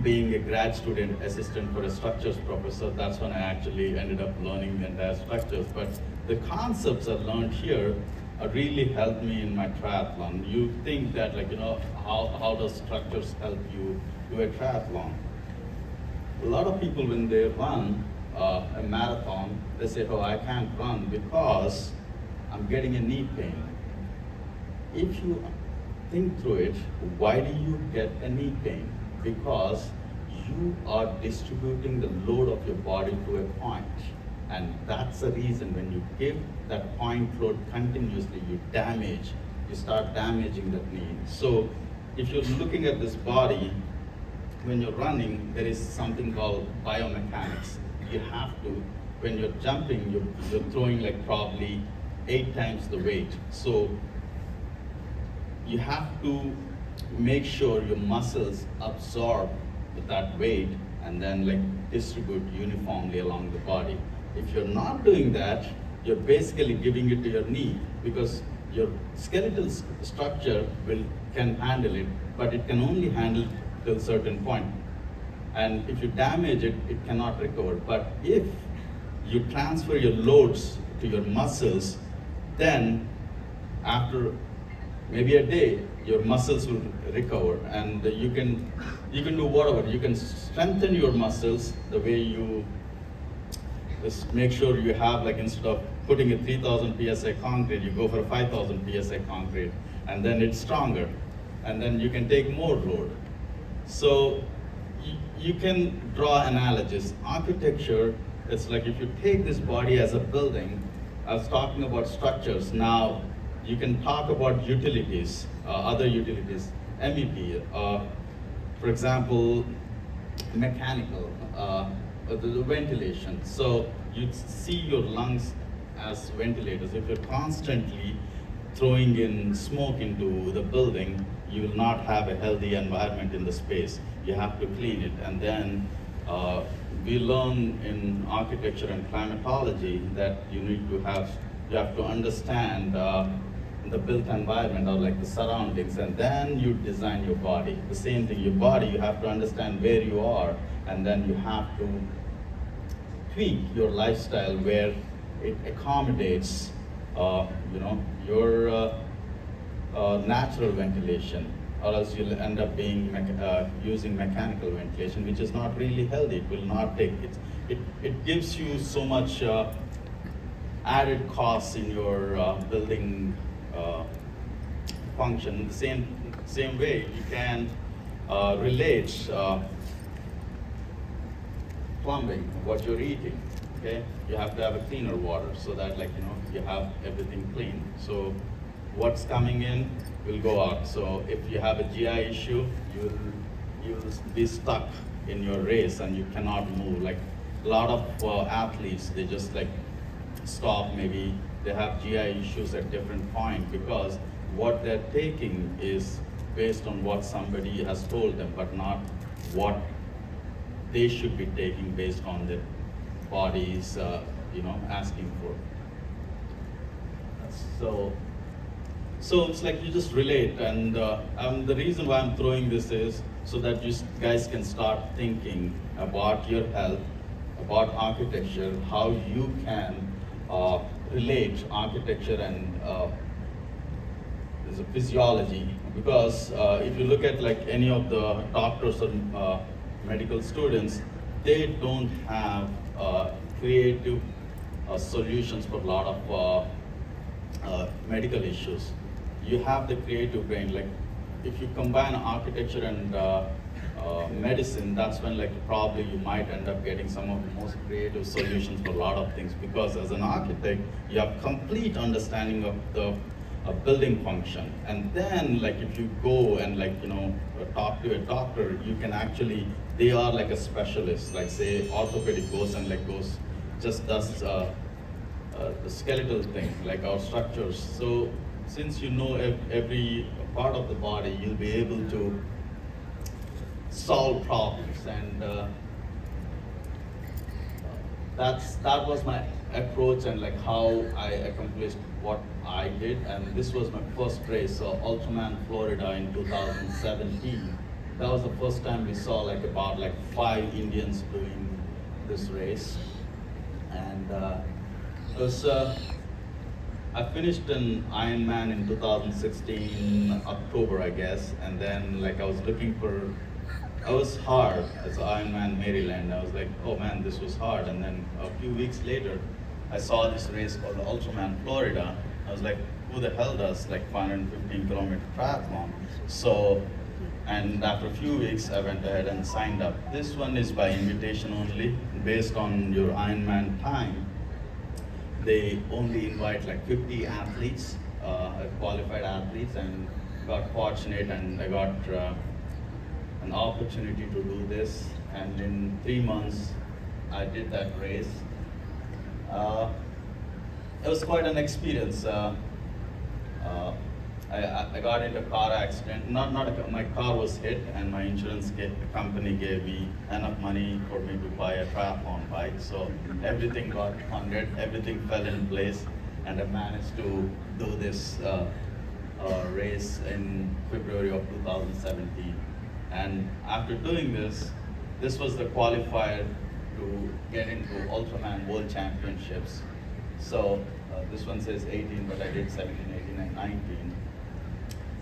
being a grad student assistant for a structures professor. That's when I actually ended up learning the entire structures. But the concepts I learned here really helped me in my triathlon. You think that how does structures help you do a triathlon? A lot of people, when they run a marathon, they say, oh, I can't run because I'm getting a knee pain. If you think through it, why do you get a knee pain? Because you are distributing the load of your body to a point. And that's the reason when you give that point load continuously, you start damaging that knee. So if you're looking at this body, when you're running, there is something called biomechanics. You have to, when you're jumping, you're throwing like probably 8 times the weight. So you have to make sure your muscles absorb that weight and then like distribute uniformly along the body. If you're not doing that, you're basically giving it to your knee because your skeletal structure can handle it, but it can only handle till a certain point. And if you damage it, it cannot recover. But if you transfer your loads to your muscles, then after maybe a day, your muscles will recover, and you can do whatever. You can strengthen your muscles the way you just make sure you have, like, instead of putting a 3,000 psi concrete, you go for a 5,000 psi concrete, and then it's stronger, and then you can take more load. So you can draw analogies. Architecture, it's like if you take this body as a building. I was talking about structures. Now you can talk about utilities, other utilities, MEP, for example, mechanical, the ventilation. So you see your lungs as ventilators. If you're constantly throwing in smoke into the building, you will not have a healthy environment in the space. You have to clean it. And then we learn in architecture and climatology that you have to understand the built environment, or like the surroundings, and then you design your body. The same thing, your body, you have to understand where you are, and then you have to tweak your lifestyle where it accommodates your natural ventilation, or else you'll end up being using mechanical ventilation, which is not really healthy. It will not take it. It gives you so much added costs in your building function. The same way you can relate plumbing, what you're eating. Okay, you have to have a cleaner water so that, like, you have everything clean. So what's coming in will go out. So if you have a GI issue, you'll be stuck in your race and you cannot move. Like a lot of athletes, they just like stop. Maybe they have GI issues at different point because what they're taking is based on what somebody has told them, but not what they should be taking based on their bodies, asking for. So it's like you just relate, and the reason why I'm throwing this is so that you guys can start thinking about your health, about architecture, how you can relate architecture and there's a physiology. Because if you look at like any of the doctors or medical students, they don't have creative solutions for a lot of medical issues. You have the creative brain. Like if you combine architecture and medicine, that's when like probably you might end up getting some of the most creative solutions for a lot of things. Because as an architect, you have complete understanding of the building function. And then like if you go and like talk to a doctor, you can actually, they are like a specialist. Like say orthopedic goes and like just does the skeletal thing, like our structures. So since you know every part of the body, you'll be able to solve problems. And that was my approach and like how I accomplished what I did. And this was my first race, UltraMan Florida in 2017. That was the first time we saw like about like 5 Indians doing this race. And it was I finished an Ironman in 2016 October, I guess, and then like I was hard as Ironman Maryland. I was like, oh man, this was hard. And then a few weeks later, I saw this race called the UltraMan Florida. I was like, who the hell does like 515 kilometer triathlon? So, and after a few weeks, I went ahead and signed up. This one is by invitation only, based on your Ironman time. They only invite like 50 athletes, qualified athletes, and got fortunate, and I got an opportunity to do this, and in 3 months, I did that race. Uh, it was quite an experience. I got into a car accident. My car was hit, and my company gave me enough money for me to buy a triathlon bike. So everything got funded, everything fell in place, and I managed to do this race in February of 2017. And after doing this, this was the qualifier to get into UltraMan World Championships. So this one says 18, but I did 17, 18, and 19.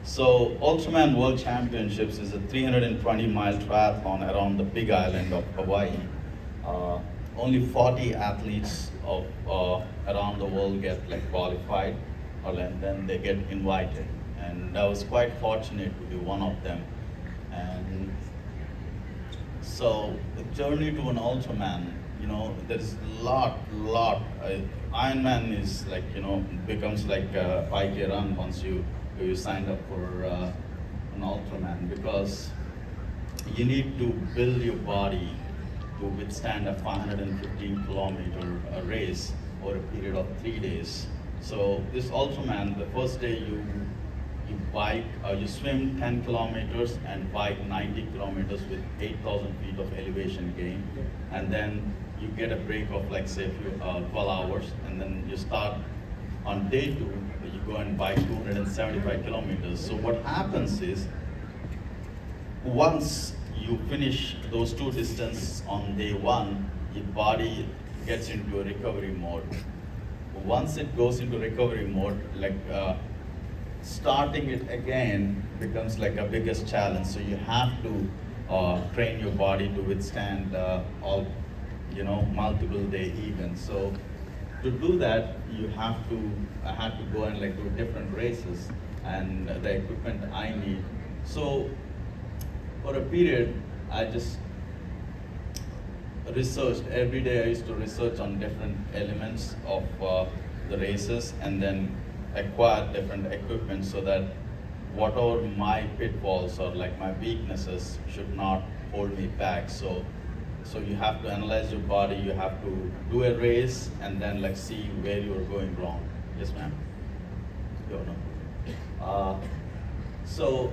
So UltraMan World Championships is a 320-mile triathlon around the Big Island of Hawaii. Only 40 athletes of around the world get qualified, and then they get invited. And I was quite fortunate to be one of them. And so the journey to an Ultraman, there's a lot. Ironman is becomes like a 5K run once you signed up for an Ultraman, because you need to build your body to withstand a 515-kilometer race over a period of 3 days. So this Ultraman, the first day you swim 10 kilometers and bike 90 kilometers with 8,000 feet of elevation gain, and then you get a break of 12 hours, and then you start on day 2, you go and bike 275 kilometers. So what happens is, once you finish those 2 distances on day 1, your body gets into a recovery mode. Once it goes into recovery mode, starting it again becomes like a biggest challenge. So you have to train your body to withstand all, multiple day events. So to do that, I had to go and do different races, and the equipment I need. So for a period, I just researched. Every day I used to research on different elements of the races, and then acquire different equipment so that whatever my pitfalls or my weaknesses should not hold me back. So you have to analyze your body, you have to do a race, and then see where you are going wrong. Yes, ma'am? So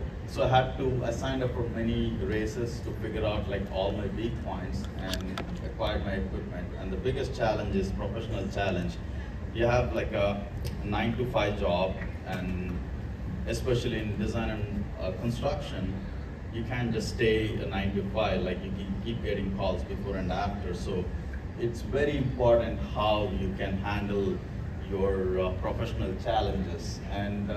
I signed up for many races to figure out all my weak points, and acquired my equipment. And the biggest challenge is professional challenge. You have a 9-to-5 job, and especially in design and construction, you can't just stay a 9-to-5. You keep getting calls before and after. So it's very important how you can handle your professional challenges, and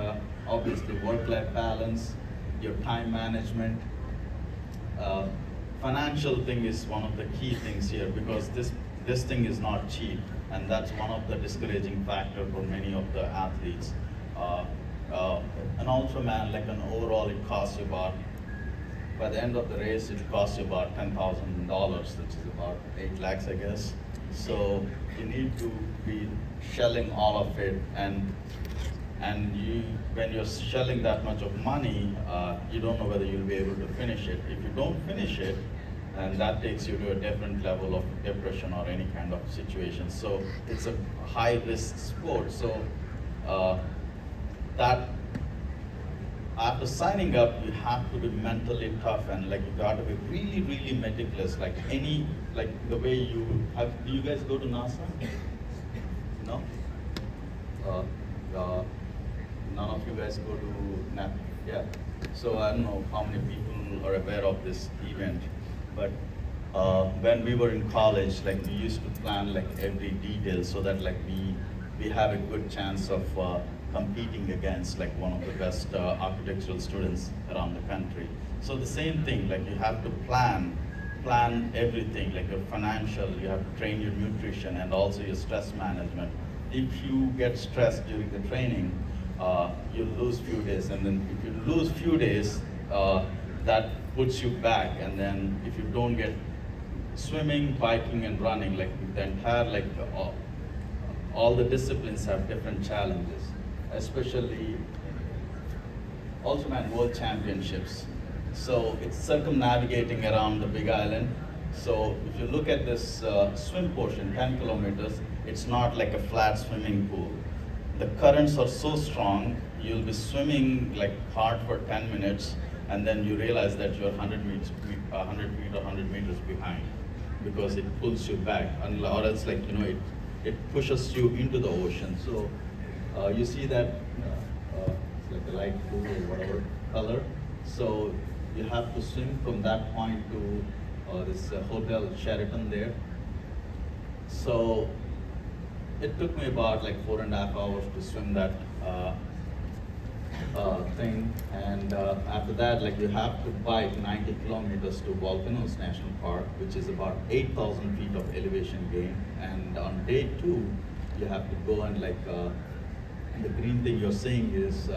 obviously work-life balance, your time management. Financial thing is one of the key things here, because this thing is not cheap, and that's one of the discouraging factor for many of the athletes. An Ultraman, overall, it costs you about, by the end of the race, it costs you about $10,000, which is about 8 lakhs, I guess. So you need to be shelling all of it, and when you're shelling that much of money, you don't know whether you'll be able to finish it. If you don't finish it, and that takes you to a different level of depression or any kind of situation. So it's a high-risk sport. So that after signing up, you have to be mentally tough, and you got to be really, really meticulous. The way do you guys go to NASA? No? None of you guys go to NASA? Yeah. So I don't know how many people are aware of this event, but when we were in college, we used to plan every detail so that we have a good chance of competing against one of the best architectural students around the country. So the same thing, you have to plan everything, your financial, you have to train your nutrition, and also your stress management. If you get stressed during the training, you'll lose few days, and then if you lose few days, that puts you back. And then if you don't get swimming, biking, and running, the entire, all the disciplines have different challenges, especially UltraMan World Championships. So it's circumnavigating around the big island. So if you look at this swim portion, 10 kilometers, it's not like a flat swimming pool. The currents are so strong, you'll be swimming like hard for 10 minutes, and then you realize that you're 100 meters, 100 feet or 100 meters behind, because it pulls you back, or else like, it pushes you into the ocean. So you see that it's like a light blue or whatever color. So you have to swim from that point to this hotel Sheraton there. So it took me about like 4.5 hours to swim that thing, and after that, like, you have to bike 90 kilometers to Volcanoes National Park, which is about 8,000 feet of elevation gain. And on day 2, you have to go and like the green thing you're seeing is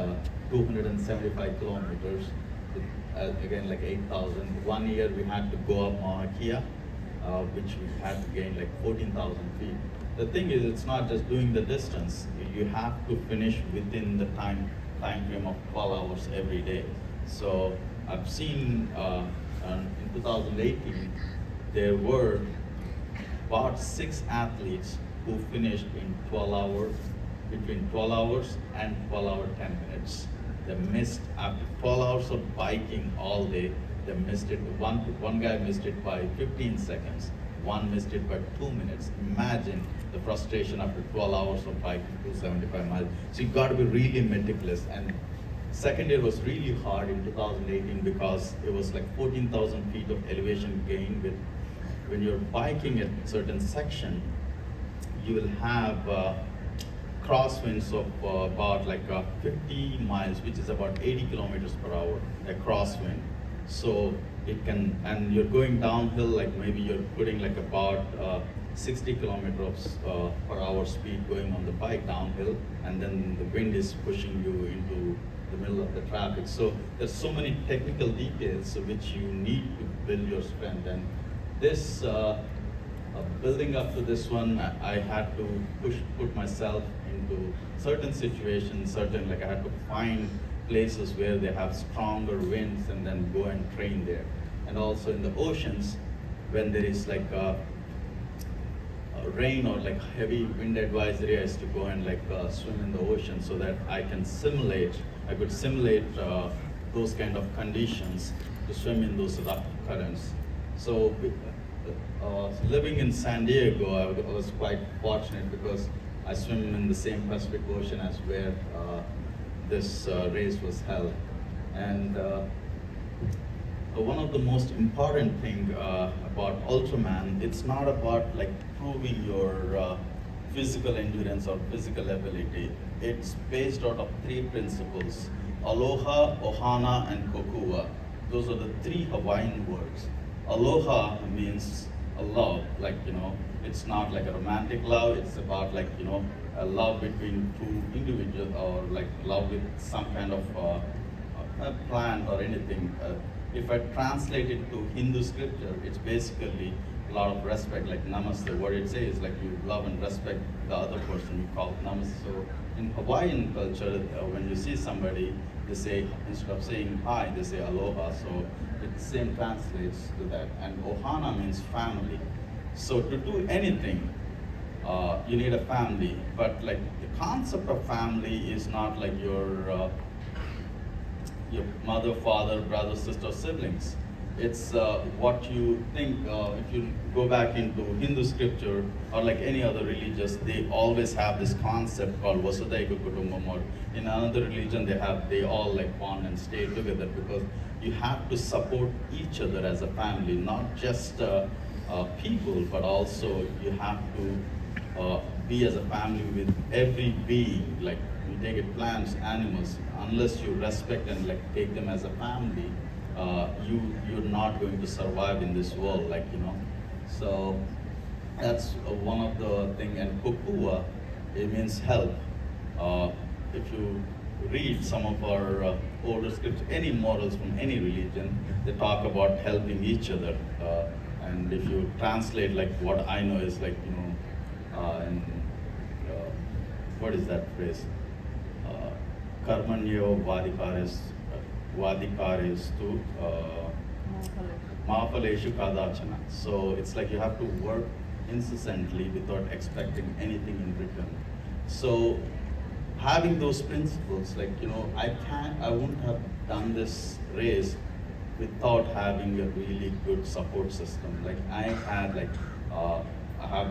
275 kilometers. Again, like 8,000. 1 year we had to go up Mauna Kea, which we had to gain like 14,000 feet. The thing is, it's not just doing the distance. You have to finish within the time frame of 12 hours every day. So I've seen in 2018, there were about 6 athletes who finished in 12 hours, between 12 hours and 12 hours 10 minutes. They missed, after 12 hours of biking all day, they missed it. One guy missed it by 15 seconds. One missed it by 2 minutes. Imagine the frustration after 12 hours of biking 275 miles. So you got to be really meticulous. And second year was really hard in 2018 because it was like 14,000 feet of elevation gain. With when you're biking at certain section, you will have crosswinds of about like 50 miles, which is about 80 kilometers per hour, a crosswind. So it can, and you're going downhill, like maybe you're putting like about 60 kilometers per hour speed going on the bike downhill, and then the wind is pushing you into the middle of the traffic. So there's so many technical details which you need to build your strength. And this building up to this one, I had to put myself into certain situations, like I had to find places where they have stronger winds and then go and train there. And also in the oceans, when there is like a rain or like heavy wind advisory, I used to go and like swim in the ocean so that I could simulate those kind of conditions to swim in those rough currents. So living in San Diego, I was quite fortunate because I swim in the same Pacific Ocean as where this race was held. And one of the most important thing about UltraMan, it's not about like proving your physical endurance or physical ability. It's based out of 3 principles: aloha, ohana, and kokua. Those are the 3 Hawaiian words. Aloha means a love, like, it's not like a romantic love, it's about like, a love between 2 individuals, or like love with some kind of a plant or anything. If I translate it to Hindu scripture, it's basically a lot of respect, like namaste. What it says is like you love and respect the other person, you call it namaste. So in Hawaiian culture, when you see somebody, they say, instead of saying hi, they say aloha. So it same translates to that. And ohana means family. So to do anything, you need a family. But like the concept of family is not like your mother, father, brother, sister, siblings. It's what you think. If you go back into Hindu scripture or like any other religious, they always have this concept called Vasudhaiva Kutumbam. Or in another religion, they all like bond and stay together, because you have to support each other as a family, not just people, but also you have to be as a family with every being. Like you take it, plants, animals. Unless you respect and like take them as a family, you're not going to survive in this world, like, So that's one of the thing. And kokua, it means help. If you read some of our older scripts, any morals from any religion, they talk about helping each other. And if you translate, like what I know is like, and what is that phrase? Karmanyo vadikaris, Vadikaristu Mahapaleshu Kadachana. So it's like you have to work incessantly without expecting anything in return. So having those principles, like, I wouldn't have done this race without having a really good support system. Like I have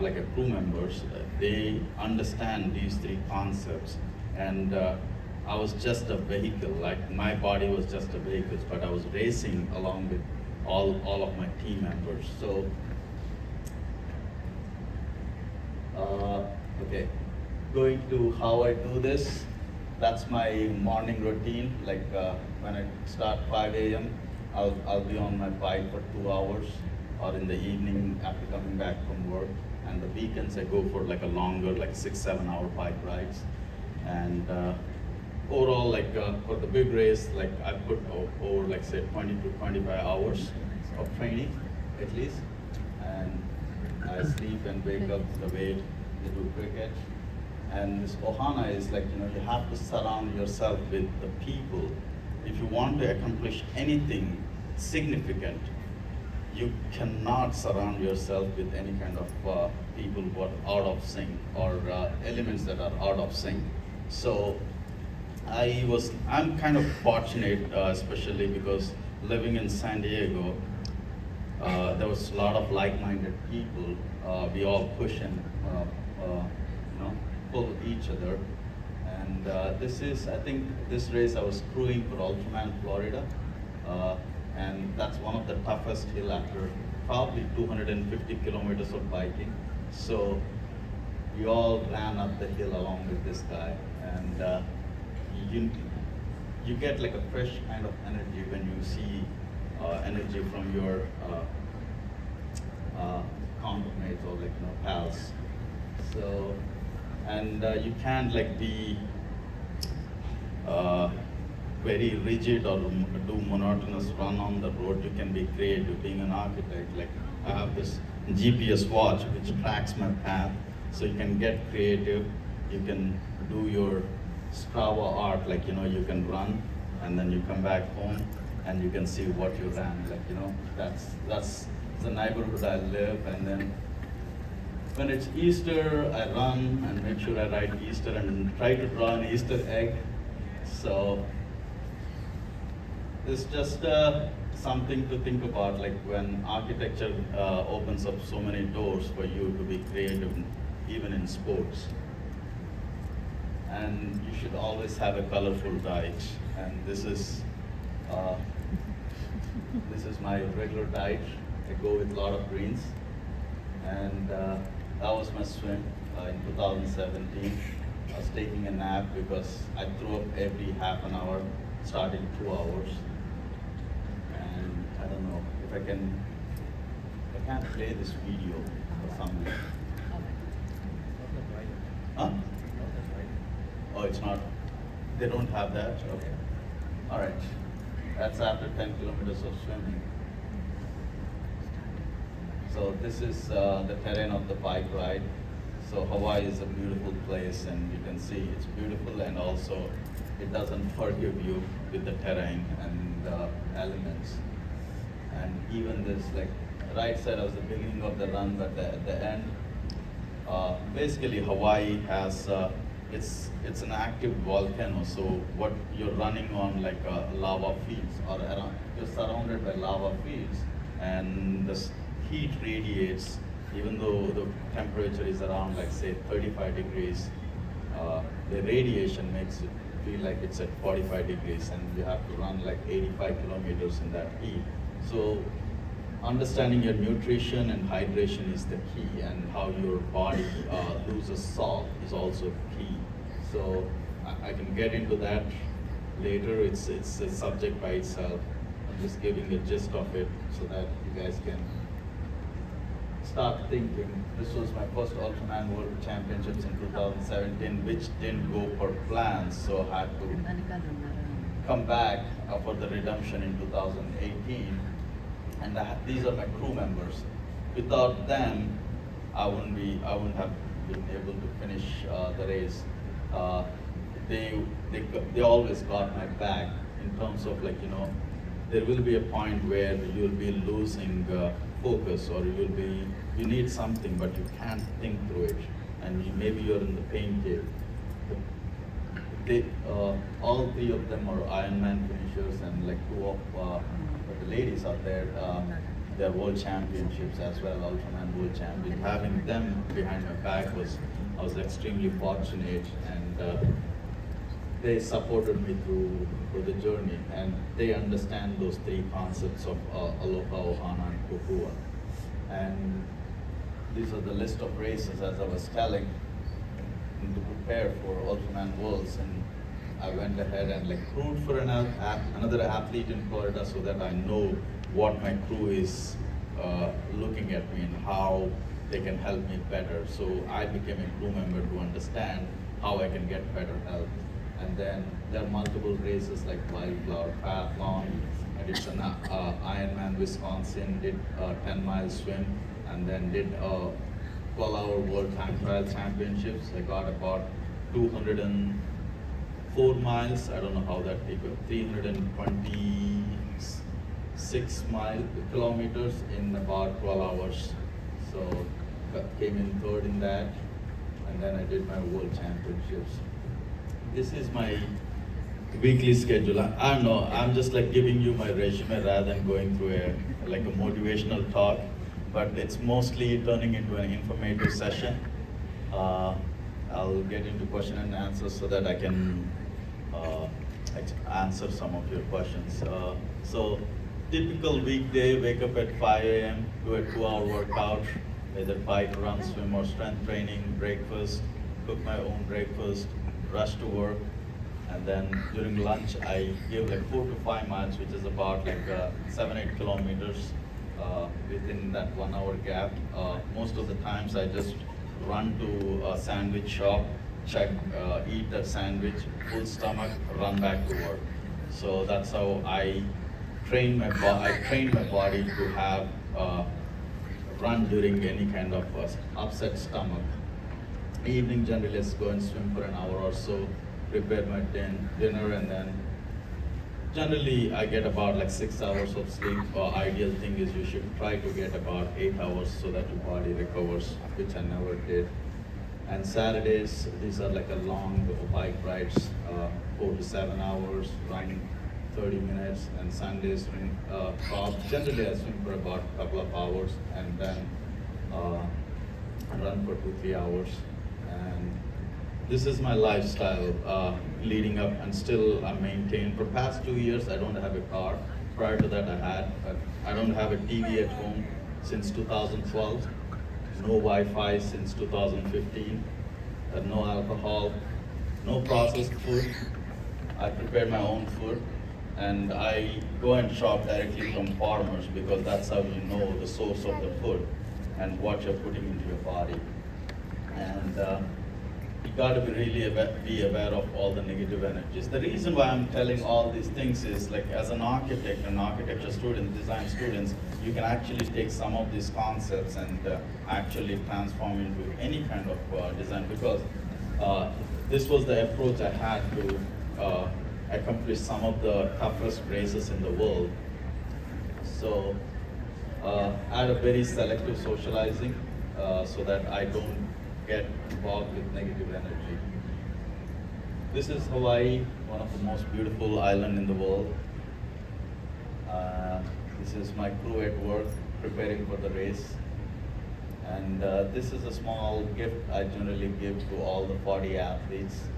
like a crew members, they understand these three concepts, and I was just a vehicle, like my body was just a vehicle, but I was racing along with all of my team members. So, okay, going to how I do this, that's my morning routine. Like when I start 5 a.m., I'll be on my bike for 2 hours, or in the evening after coming back from work. And the weekends I go for like a longer, like 6-7 hour bike rides. And overall, like for the big race, like I put over like say 20 to 25 hours of training at least. And I sleep and wake up the way they do cricket. And this ohana is like, you have to surround yourself with the people. If you want to accomplish anything significant, you cannot surround yourself with any kind of people who are out of sync, or elements that are out of sync. So I'm kind of fortunate, especially because living in San Diego, there was a lot of like-minded people. We all push and pull each other. And I think this race I was crewing for UltraMan Florida. And that's one of the toughest hill after probably 250 kilometers of biking. So we all ran up the hill along with this guy, and you get like a fresh kind of energy when you see energy from your countermates, or like pals. So, and you can't like be very rigid or do monotonous run on the road. You can be creative. Being an architect, like I have this GPS watch which tracks my path, so you can get creative. You can do your Strava art, like you can run and then you come back home and you can see what you ran. Like that's the neighborhood I live. And then when it's Easter, I run and make sure I write Easter and try to draw an Easter egg. So it's just something to think about, like when architecture opens up so many doors for you to be creative, even in sports. And you should always have a colorful diet. And this is my regular diet. I go with a lot of greens. And that was my swim in 2017. I was taking a nap because I threw up every half an hour, starting 2 hours. And I don't know if I can't play this video for some reason. Huh? Oh, it's not, they don't have that? Okay. All right. That's after 10 kilometers of swimming. So this is the terrain of the bike ride. So Hawaii is a beautiful place, and you can see it's beautiful, and also it doesn't forgive you with the terrain and elements. And even this, like right side was the beginning of the run, but at the end, basically Hawaii has, it's an active volcano. So what you're running on, like lava fields, or around, you're surrounded by lava fields, and the heat radiates. Even though the temperature is around, like say 35 degrees, the radiation makes it feel like it's at 45 degrees, and you have to run like 85 kilometers in that heat. So understanding your nutrition and hydration is the key, and how your body loses salt is also key. So I can get into that later. It's a subject by itself. I'm just giving a gist of it so that you guys can start thinking. This was my first UltraMan World Championships in 2017, which didn't go per plan, so I had to come back for the redemption in 2018. And these are my crew members. Without them, I wouldn't have been able to finish the race. They always got my back. in terms of like, there will be a point where you'll be losing focus, or you need something but you can't think through it, and maybe you're in the pain cave. They, all three of them are Ironman finishers, and like two of the ladies out there, they're world championships as well, UltraMan world champion. Having them behind my back I was extremely fortunate, and they supported me through the journey, and they understand those three concepts of Aloha, Ohana, and Kukua. And these are the list of races, as I was telling, to prepare for UltraMan Worlds, and I went ahead and like crewed for another athlete in Florida, so that I know what my crew is looking at me and how they can help me better. So I became a crew member to understand how I can get better help. And then there are multiple races like Wildflower Triathlon. I did an Ironman Wisconsin, did a 10-mile swim, and then did a 12-hour World Time Trial Championships. I got about 204 miles. I don't know how that people 326 kilometers in about 12 hours. So came in third in that, and then I did my World Championships. This is my weekly schedule. I don't know, I'm just like giving you my resume rather than going through a motivational talk, but it's mostly turning into an informative session. I'll get into question and answers so that I can answer some of your questions. So typical weekday, wake up at 5 a.m., do a 2-hour workout, either bike, run, swim, or strength training, breakfast, cook my own breakfast, rush to work, and then during lunch I give like 4 to 5 miles, which is about like 7-8 kilometers within that 1-hour gap. Most of the times I just run to a sandwich shop, eat that sandwich, full stomach, run back to work. So that's how I train my body to have run during any kind of upset stomach. Evening generally, let's go and swim for an hour or so, prepare my dinner, and then generally I get about like 6 hours of sleep. Ideal thing is you should try to get about 8 hours so that your body recovers, which I never did. And Saturdays, these are like a long bike rides, 4 to 7 hours, running 30 minutes, and Sundays generally I swim for about a couple of hours, and then run for 2-3 hours. And this is my lifestyle leading up, and still I maintain. For past 2 years I don't have a car. Prior to that I had, but I don't have a TV at home since 2012. No Wi-Fi since 2015. No alcohol, no processed food. I prepare my own food, and I go and shop directly from farmers, because that's how you know the source of the food and what you're putting into your body. And you got to be really be aware of all the negative energies. The reason why I'm telling all these things is, like, as an architect, an architecture student, design students, you can actually take some of these concepts and actually transform into any kind of design, because this was the approach I had to accomplish some of the toughest races in the world. So I had a very selective socializing so that I don't get involved with negative energy. This is Hawaii, one of the most beautiful islands in the world. This is my crew at work preparing for the race. And this is a small gift I generally give to all the 40 athletes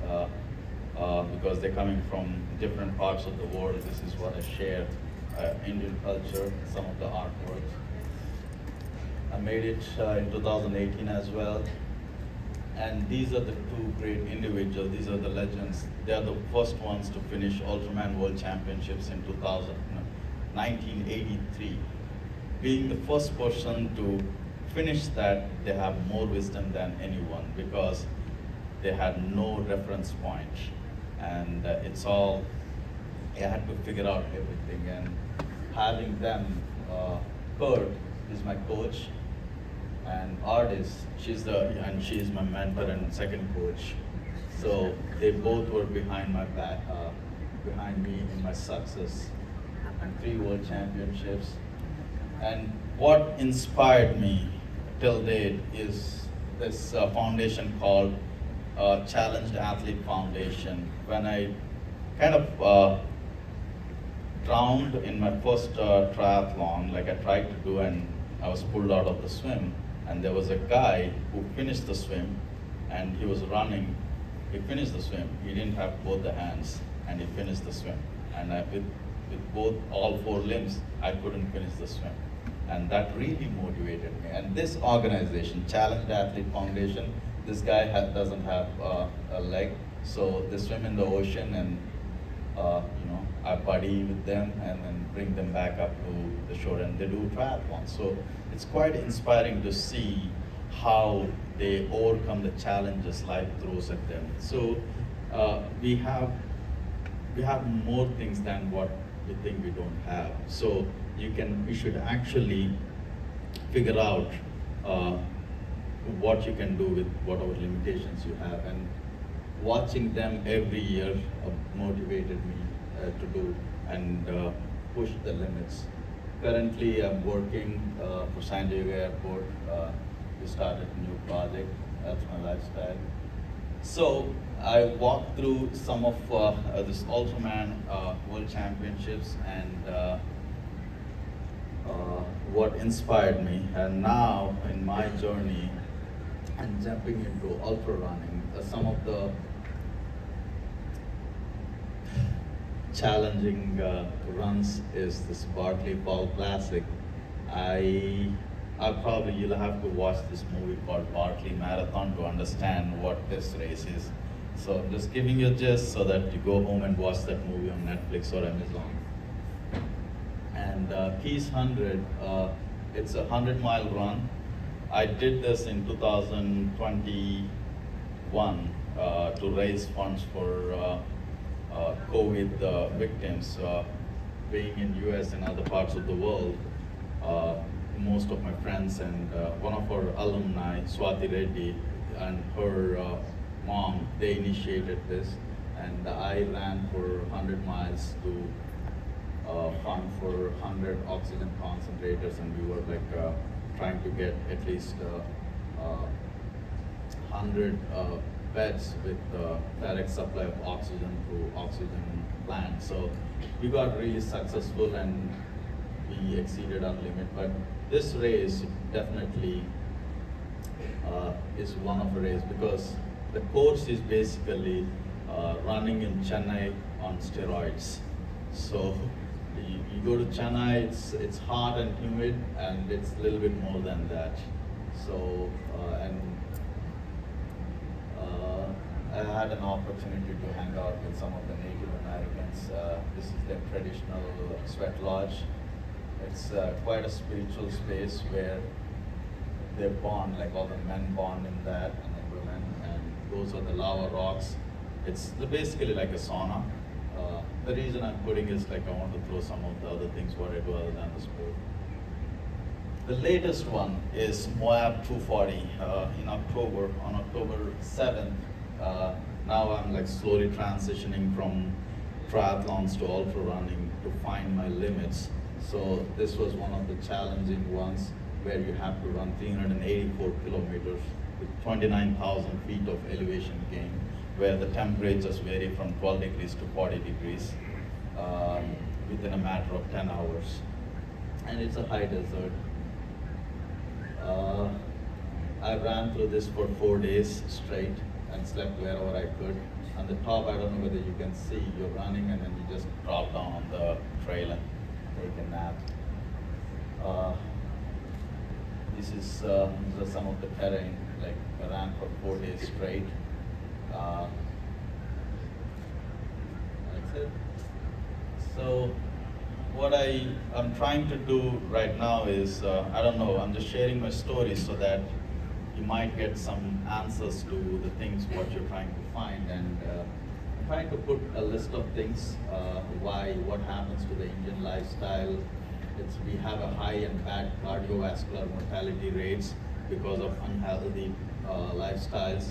because they're coming from different parts of the world. This is what I share, Indian culture, some of the artworks. I made it in 2018 as well. And these are the two great individuals. These are the legends. They are the first ones to finish UltraMan World Championships in 1983. Being the first person to finish that, they have more wisdom than anyone, because they had no reference point. And it's all, I had to figure out everything. And having them, Kurt is my coach, and Artist, she's my mentor and second coach. So they both were behind my back, behind me in my success and 3 world championships. And what inspired me till date is this foundation called Challenged Athlete Foundation. When I kind of drowned in my first triathlon, like I tried to do, and I was pulled out of the swim. And there was a guy who finished the swim, and he was running. He finished the swim. He didn't have both the hands, and he finished the swim. And with both all 4 limbs, I couldn't finish the swim. And that really motivated me. And this organization, Challenged Athlete Foundation, this guy doesn't have a leg, so they swim in the ocean, and I buddy with them and then bring them back up to the shore, and they do triathlons. So it's quite inspiring to see how they overcome the challenges life throws at them. So we have more things than what we think we don't have. So you should actually figure out what you can do with whatever limitations you have. And watching them every year motivated me to do and push the limits. Currently, I'm working for San Diego Airport. We started a new project. That's my lifestyle. So I walked through some of this UltraMan World Championships and what inspired me. And now in my journey, I'm jumping into ultra running. Some of the challenging runs is this Bartley Fall Classic. You'll have to watch this movie called Bartley Marathon to understand what this race is. So I'm just giving you a gist so that you go home and watch that movie on Netflix or Amazon. And Peace 100, it's a 100-mile run. I did this in 2021 to raise funds for COVID victims. Being in US and other parts of the world, most of my friends and one of our alumni, Swati Reddy, and her mom, they initiated this, and I ran for 100 miles to fund for 100 oxygen concentrators, and we were like trying to get at least 100 beds with direct supply of oxygen through oxygen plants. So we got really successful and we exceeded our limit. But this race definitely is one of the race because the course is basically running in Chennai on steroids. So you go to Chennai, it's hot and humid, and it's a little bit more than that. So I had an opportunity to hang out with some of the Native Americans. This is their traditional sweat lodge. It's quite a spiritual space where they bond, like all the men bond in that, and the women, and those are the lava rocks. It's basically like a sauna. The reason I'm putting is like I want to throw some of the other things what I do other than the sport. The latest one is Moab 240 in October, on October 7th. Now I'm like slowly transitioning from triathlons to ultra running to find my limits. So this was one of the challenging ones where you have to run 384 kilometers with 29,000 feet of elevation gain, where the temperatures vary from 12 degrees to 40 degrees within a matter of 10 hours. And it's a high desert. I ran through this for 4 days straight and slept wherever I could. On the top, I don't know whether you can see, you're running and then you just drop down on the trail and take a nap. These are some of the terrain, like I ran for 4 days straight. That's it. So what I'm trying to do right now is, I don't know, I'm just sharing my story so that you might get some answers to the things what you're trying to find. And I'm trying to put a list of things, what happens to the Indian lifestyle. We have a high and bad cardiovascular mortality rates because of unhealthy lifestyles.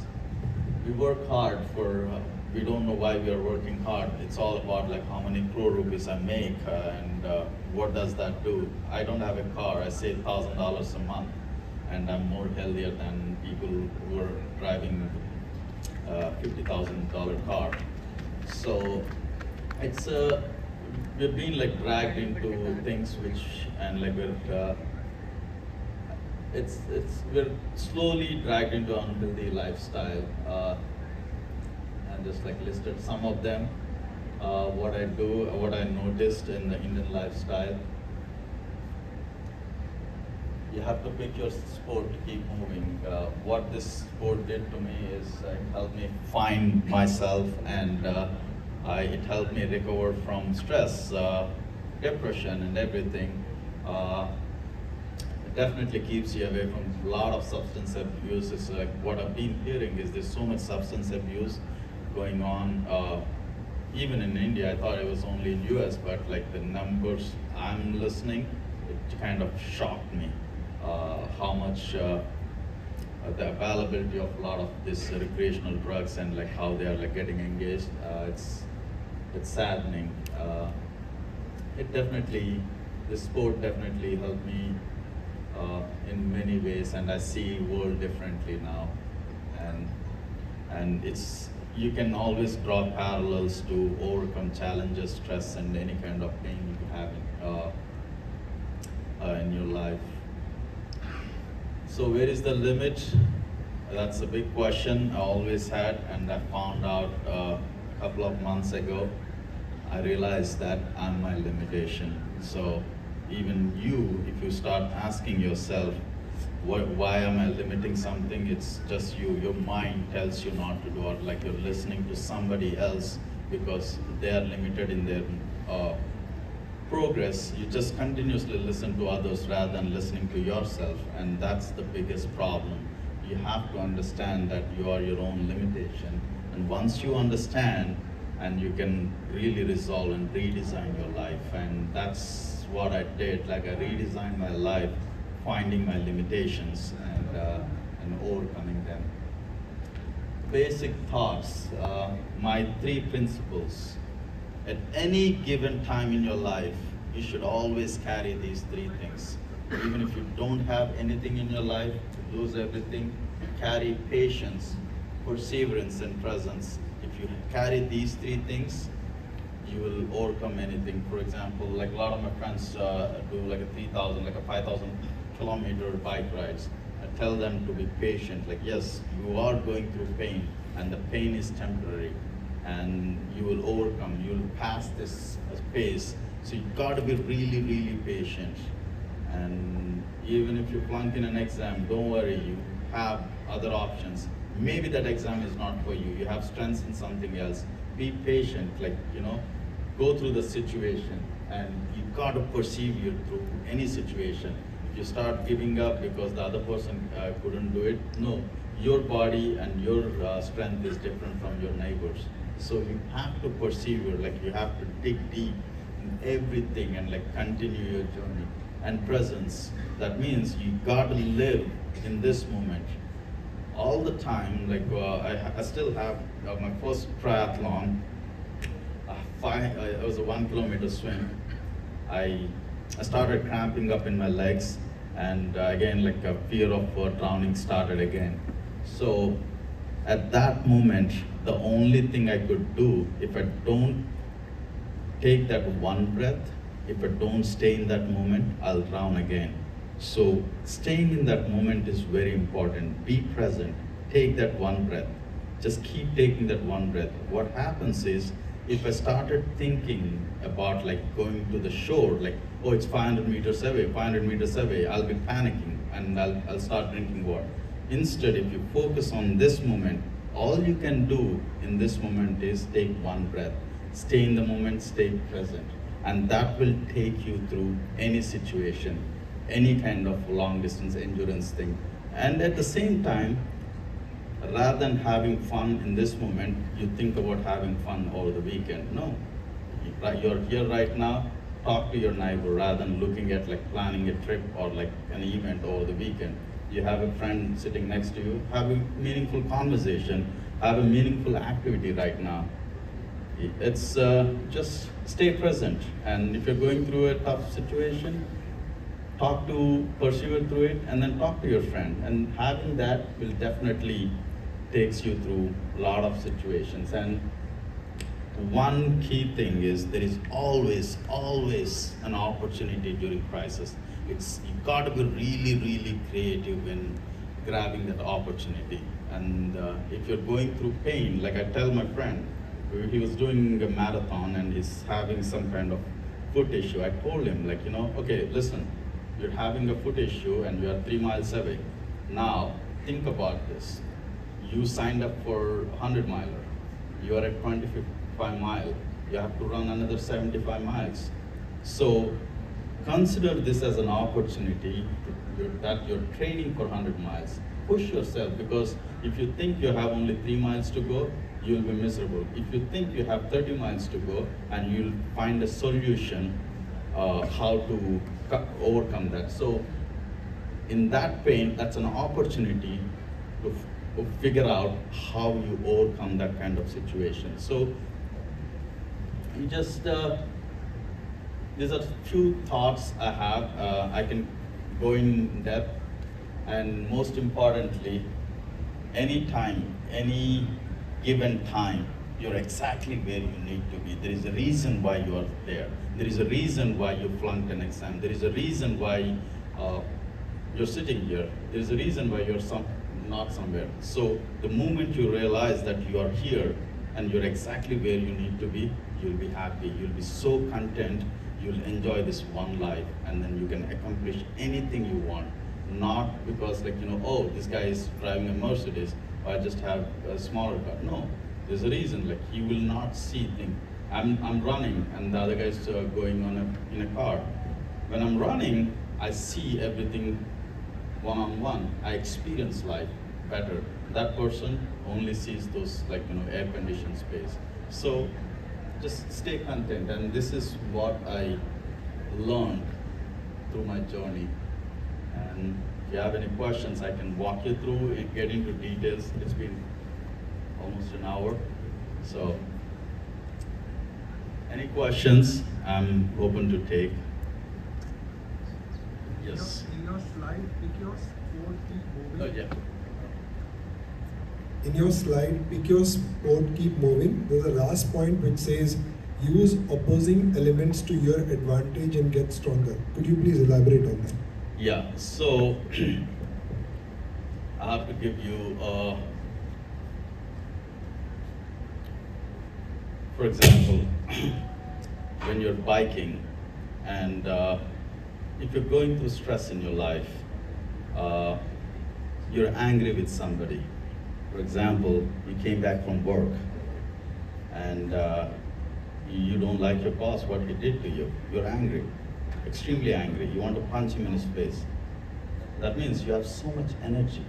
We work hard for we don't know why we are working hard. It's all about like how many crore rupees I make and what does that do. I don't have a car. I save $1,000 a month, and I'm more healthier than people who are driving $50,000 car. So it's we've been like dragged into things which and like we're slowly dragged into unhealthy lifestyle. And just like listed some of them, what I do, what I noticed in the Indian lifestyle. You have to pick your sport to keep moving. What this sport did to me is it helped me find myself, and it helped me recover from stress, depression, and everything. It definitely keeps you away from a lot of substance abuse. It's like what I've been hearing is there's so much substance abuse going on. Even in India, I thought it was only in US, but like the numbers I'm listening, it kind of shocked me. How much the availability of a lot of this recreational drugs and like how they are like getting engaged. It's saddening. It definitely, this sport definitely helped me in many ways, and I see world differently now. And it's, you can always draw parallels to overcome challenges, stress, and any kind of pain you have in your life. So where is the limit? That's a big question I always had, and I found out a couple of months ago. I realized that I'm my limitation. So even you, if you start asking yourself, why am I limiting something? It's just you. Your mind tells you not to do it, like you're listening to somebody else because they are limited in their progress. You just continuously listen to others rather than listening to yourself, and that's the biggest problem. You have to understand that you are your own limitation, and once you understand, and you can really resolve and redesign your life, and that's what I did. Like I redesigned my life, finding my limitations and overcoming them. Basic thoughts, my 3 principles. At any given time in your life, you should always carry these 3 things. Even if you don't have anything in your life, you lose everything, carry patience, perseverance, and presence. If you carry these 3 things, you will overcome anything. For example, like a lot of my friends do like a 3,000, like a 5,000 kilometer bike rides. I tell them to be patient. Like, yes, you are going through pain, and the pain is temporary, and you will overcome, you will pass this phase. So you gotta be really, really patient. And even if you flunk in an exam, don't worry, you have other options. Maybe that exam is not for you. You have strengths in something else. Be patient, like, go through the situation, and you gotta persevere through any situation. If you start giving up because the other person couldn't do it, no, your body and your strength is different from your neighbors. So you have to persevere, like you have to dig deep in everything and like continue your journey. And presence, that means you gotta live in this moment all the time. Like I still have my first triathlon. It was a 1 kilometer swim. I started cramping up in my legs, and again, like a fear of drowning started again. So at that moment, the only thing I could do, if I don't take that one breath, if I don't stay in that moment, I'll drown again. So staying in that moment is very important. Be present, take that one breath. Just keep taking that one breath. What happens is, if I started thinking about like going to the shore, like, oh, it's 500 meters away, 500 meters away, I'll be panicking and I'll start drinking water. Instead, if you focus on this moment, all you can do in this moment is take one breath. Stay in the moment, stay present. And that will take you through any situation, any kind of long distance endurance thing. And at the same time, rather than having fun in this moment, you think about having fun over the weekend. No, you're here right now, talk to your neighbor rather than looking at like planning a trip or like an event over the weekend. You have a friend sitting next to you, have a meaningful conversation, have a meaningful activity right now. It's just stay present, and if you're going through a tough situation, persevere through it, and then talk to your friend. And having that will definitely takes you through a lot of situations. And one key thing is there is always an opportunity during crisis. You got to be really creative in grabbing that opportunity. And if you're going through pain, like I tell my friend, he was doing a marathon and he's having some kind of foot issue. I told him, like, okay, listen, you're having a foot issue and you are 3 miles away. Now, think about this. You signed up for 100 miler. You are at 25 mile. You have to run another 75 miles. So consider this as an opportunity that you're training for 100 miles. Push yourself, because if you think you have only 3 miles to go, you'll be miserable. If you think you have 30 miles to go, and you'll find a solution how to overcome that. So in that pain, that's an opportunity to figure out how you overcome that kind of situation. So you just, these are few thoughts I have. I can go in depth, and most importantly, anytime, any given time, you're exactly where you need to be. There is a reason why you are there. There is a reason why you flunked an exam. There is a reason why you're sitting here. There is a reason why you're not somewhere. So the moment you realize that you are here and you're exactly where you need to be, you'll be happy. You'll be so content. You'll enjoy this one life, and then you can accomplish anything you want. Not because, like, oh, this guy is driving a Mercedes, or I just have a smaller car. No, there's a reason. Like, you will not see things. I'm running, and the other guy's going in a car. When I'm running, I see everything one-on-one. I experience life better. That person only sees those, like, air-conditioned space. So just stay content, and this is what I learned through my journey. And if you have any questions, I can walk you through and get into details. It's been almost an hour. So any questions, I'm open to take. Yes. In your slide, pick your sport, keep moving. Yeah. In your slide, pick your sport, keep moving. There's a last point which says, use opposing elements to your advantage and get stronger. Could you please elaborate on that? Yeah, so I have to give you, for example, when you're biking, and if you're going through stress in your life, you're angry with somebody. For example, you came back from work, and you don't like your boss, what he did to you. You're angry, extremely angry. You want to punch him in his face. That means you have so much energy.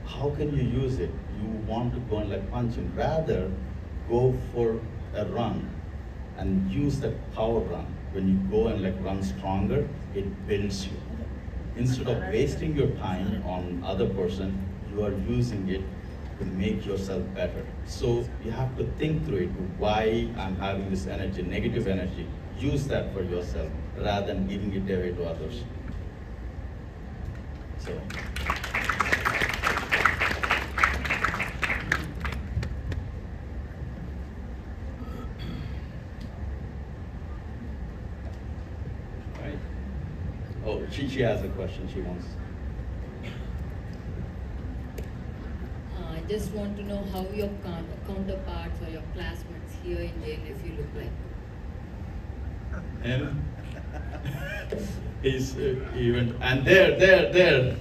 How can you use it? You want to go and like punch him. Rather, go for a run and use that power run. When you go and like run stronger, it builds you. Instead of wasting your time on other person, you are using it to make yourself better. So you have to think through it, why I'm having this energy, negative energy. Use that for yourself rather than giving it away to others. So. Right. Oh, she has a question she wants. I just want to know how your counterparts or your classmates here in JNTU look like. Him? He's even, and there,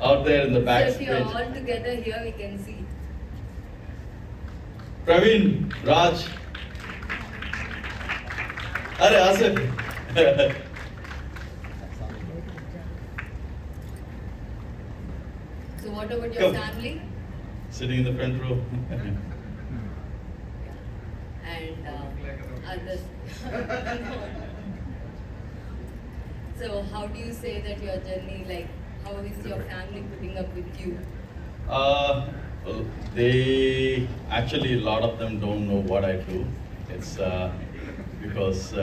out there in the So backstage. if you're all together here, we can see. Praveen, Raj. Are Asif. So what about your Come. family? Sitting in the front row. And others? So how do you say that your journey, like, how is your family putting up with you? Well, they actually, a lot of them don't know what I do. It's because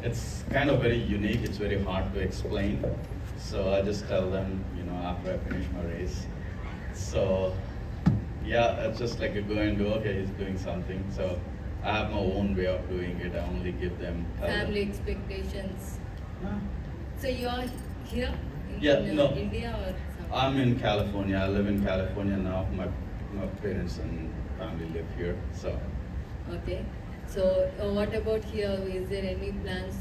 it's kind of very unique. It's very hard to explain. So I just tell them, after I finish my race. So yeah, it's just like you go and do. Okay, he's doing something. So I have my own way of doing it. I only give them tell them. Family expectations. Yeah. So you are here in Yeah, no. India or something? I'm in California. I live in California now. My parents and family live here. So Okay. So what about here? Is there any plans?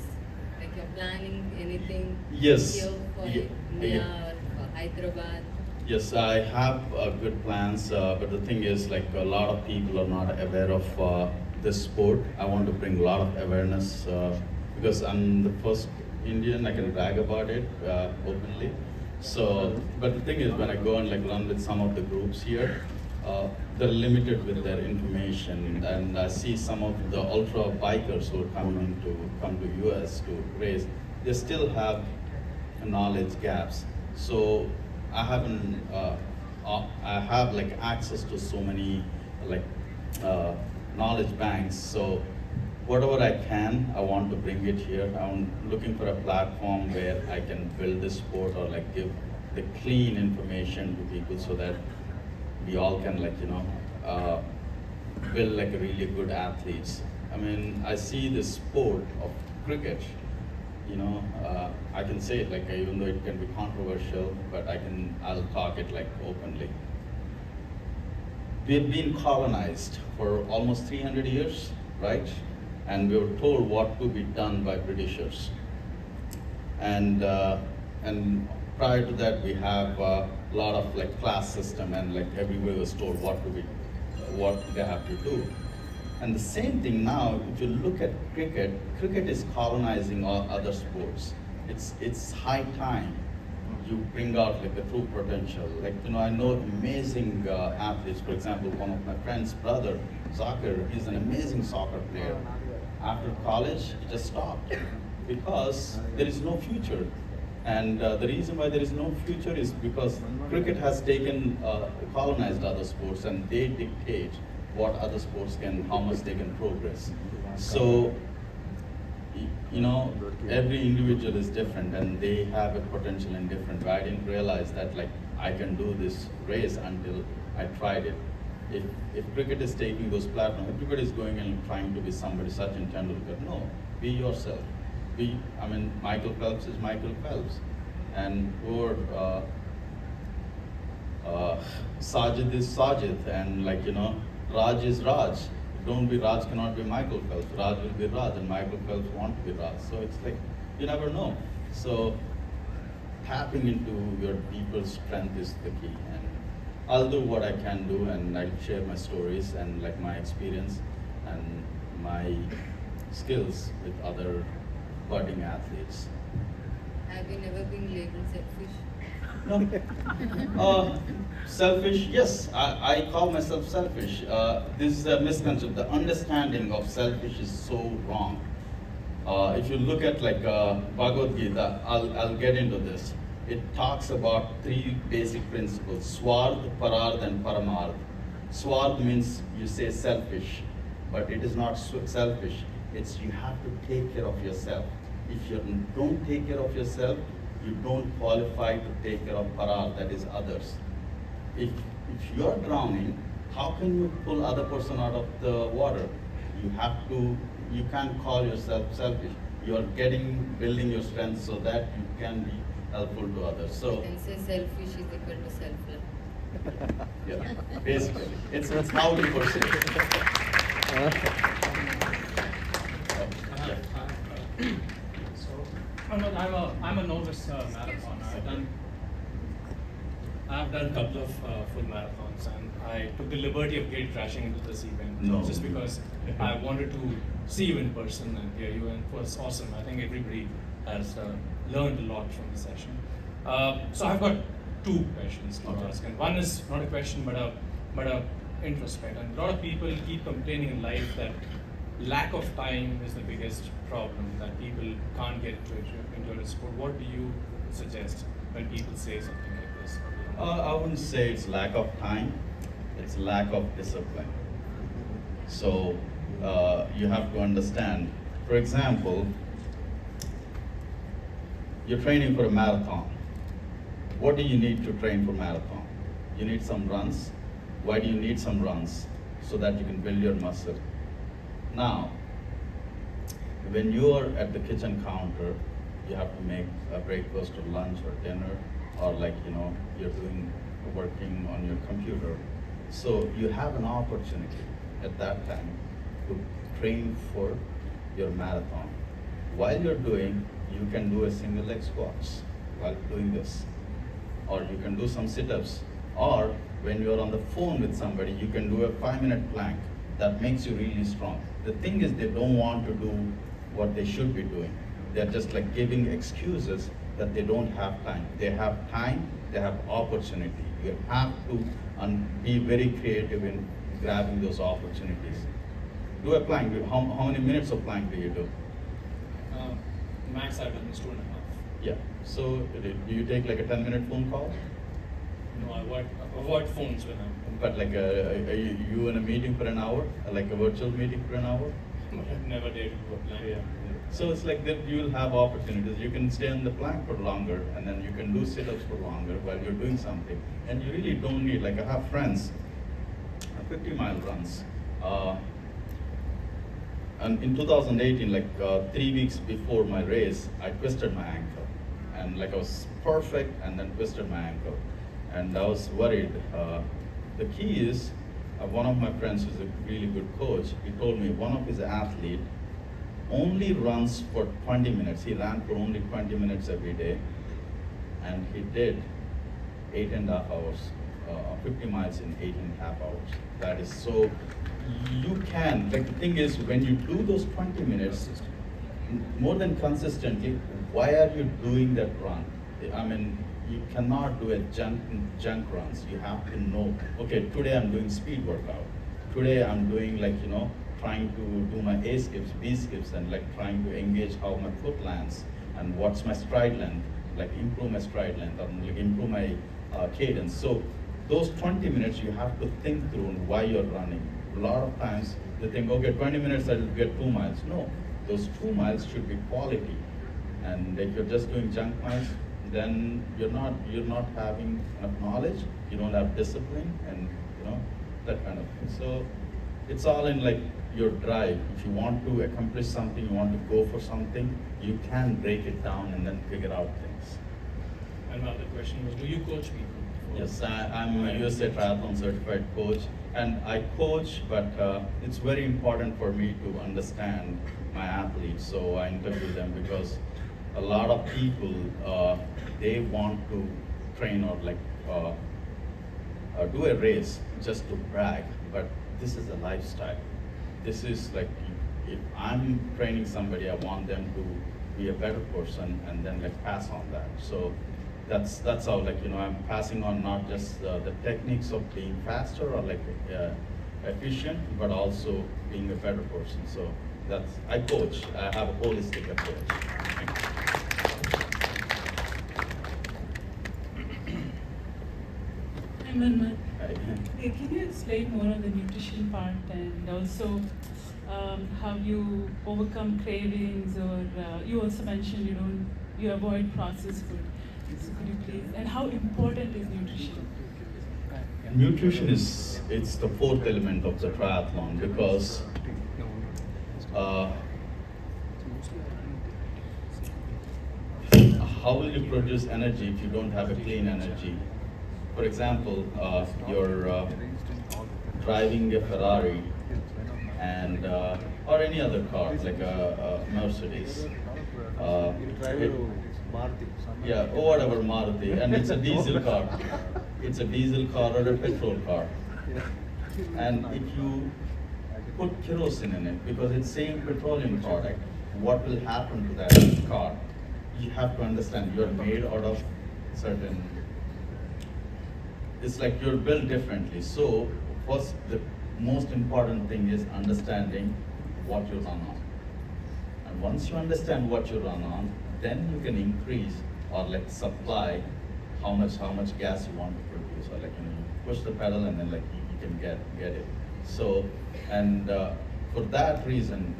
Like you're planning anything yes, here for Ye- India yeah. or for Hyderabad? Yes, I have good plans, but the thing is, like a lot of people are not aware of this sport. I want to bring a lot of awareness because I'm the first Indian. I can brag about it openly. So, but the thing is, when I go and like run with some of the groups here, they're limited with their information, and I see some of the ultra bikers who are coming to come to US to race. They still have knowledge gaps. So I have like access to so many like uh, knowledge banks. So whatever I can, I want to bring it here. I'm looking for a platform where I can build this sport or like give the clean information to people so that we all can like build like really good athletes. I mean, I see this sport of cricket. I can say it like even though it can be controversial, but I'll talk it like openly. We've been colonized for almost 300 years, right? And we were told what to be done by Britishers. And prior to that, we have a lot of like class system, and like everybody was told what they have to do. And the same thing now, if you look at cricket is colonizing all other sports. It's high time you bring out like the true potential. Like, I know amazing athletes. For example, one of my friend's brother, Zakir, he's an amazing soccer player. After college, he just stopped because there is no future. And the reason why there is no future is because cricket has colonized other sports, and they dictate what other sports how much they can progress. So, every individual is different and they have a potential in different way. I didn't realize that like I can do this race until I tried it. If cricket is taking those platforms, everybody is going and trying to be somebody, Sachin Tendulkar. No, be yourself. Michael Phelps is Michael Phelps, and Sajid is Sajid, and Raj is Raj. Don't be Raj, cannot be Michael Phelps. Raj will be Raj, and Michael Phelps wants to be Raj. So it's like, you never know. So tapping into your people's strength is the key. And I'll do what I can do, and I'll share my stories and like my experience and my skills with other budding athletes. Have you never been labeled selfish? No. Selfish, yes, I call myself selfish. This is a misconception. The understanding of selfish is so wrong. If you look at Bhagavad Gita, I'll get into this. It talks about three basic principles: Swarth, Pararth, and Paramarth. Swarth means you say selfish, but it is not selfish. It's you have to take care of yourself. If you don't take care of yourself, you don't qualify to take care of Pararth, that is others. If you're drowning, how can you pull other person out of the water? You can't call yourself selfish. You're building your strength so that you can be helpful to others. You So, can say selfish is equal to self-love. yeah, basically, it's how to perceive it. I'm a novice marathoner. I've done a couple of full marathons, and I took the liberty of gate crashing into this event just because I wanted to see you in person and hear you, and it was awesome. I think everybody has learned a lot from the session. So I've got two questions to ask, and one is not a question but a introspect. And a lot of people keep complaining in life that lack of time is the biggest problem, that people can't get into a sport. What do you suggest when people say something like this? I wouldn't say it's lack of time. It's lack of discipline. So you have to understand. For example, you're training for a marathon. What do you need to train for marathon? You need some runs. Why do you need some runs? So that you can build your muscle. Now, when you are at the kitchen counter, you have to make a breakfast or lunch or dinner, or like, you're working on your computer. So you have an opportunity at that time to train for your marathon. While you're doing, you can do a single leg squats while doing this. Or you can do some sit-ups. Or when you're on the phone with somebody, you can do a 5-minute plank. That makes you really strong. The thing is, they don't want to do what they should be doing. They're just like giving excuses that they don't have time. They have time, they have opportunity. You have to be very creative in grabbing those opportunities. Do a plank. How many minutes of plank do you do? Max I've done is 2.5. Yeah. So do you take like a 10-minute phone call? No, I avoid phones when I'm. But like are you in a meeting for an hour, like a virtual meeting for an hour? I've never dated to do a plan. Yeah. So it's like that you will have opportunities. You can stay on the plank for longer, and then you can do sit-ups for longer while you're doing something. And you really don't need, like I have friends, 50-mile runs. And in 2018, like 3 weeks before my race, I twisted my ankle. And like I was perfect, and then twisted my ankle. And I was worried. The key is, one of my friends who's a really good coach, he told me one of his athletes only runs for 20 minutes. He ran for only 20 minutes every day. And he did 8.5 hours, 50 miles in 8.5 hours. That is so, you can, like the thing is, when you do those 20 minutes, more than consistently, why are you doing that run? I mean, you cannot do a junk runs. You have to know, okay, today I'm doing speed workout. Today I'm doing like, trying to do my A skips, B skips, and like trying to engage how my foot lands and what's my stride length, like improve my stride length, or like improve my cadence. So those 20 minutes you have to think through why you're running. A lot of times they think, okay, 20 minutes I'll get 2 miles. No, those 2 miles should be quality. And if you're just doing junk miles, then you're not having enough knowledge, you don't have discipline, and that kind of thing. So it's all in like your drive. If you want to accomplish something, you want to go for something, you can break it down and then figure out things. And my other question was, do you coach people? Yes, I'm a USA Triathlon certified coach, and I coach, but it's very important for me to understand my athletes. So I interview them because a lot of people, they want to train or like do a race just to brag, but this is a lifestyle. This is like, if I'm training somebody, I want them to be a better person and then like pass on that. So that's how, like, I'm passing on not just the techniques of being faster or like efficient, but also being a better person. So I coach. I have a holistic approach. Thank you. Hi, Manman. Hi. Hey, can you explain more on the nutrition part, and also how you overcome cravings, or you also mentioned you avoid processed food. So could you please, and how important is nutrition? Nutrition it's the fourth element of the triathlon, because how will you produce energy if you don't have a clean energy? For example, you're driving a Ferrari and or any other car like a Mercedes. Yeah, or whatever, Maruti, and it's a diesel car. It's a diesel car or a petrol car. And if you put kerosene in it, because it's same petroleum product, what will happen to that car? You have to understand you're made out of certain, it's like you're built differently. So first, the most important thing is understanding what you run on. And once you understand what you run on, then you can increase or like supply how much gas you want to produce, or like you push the pedal and then like you can get it. So, and for that reason,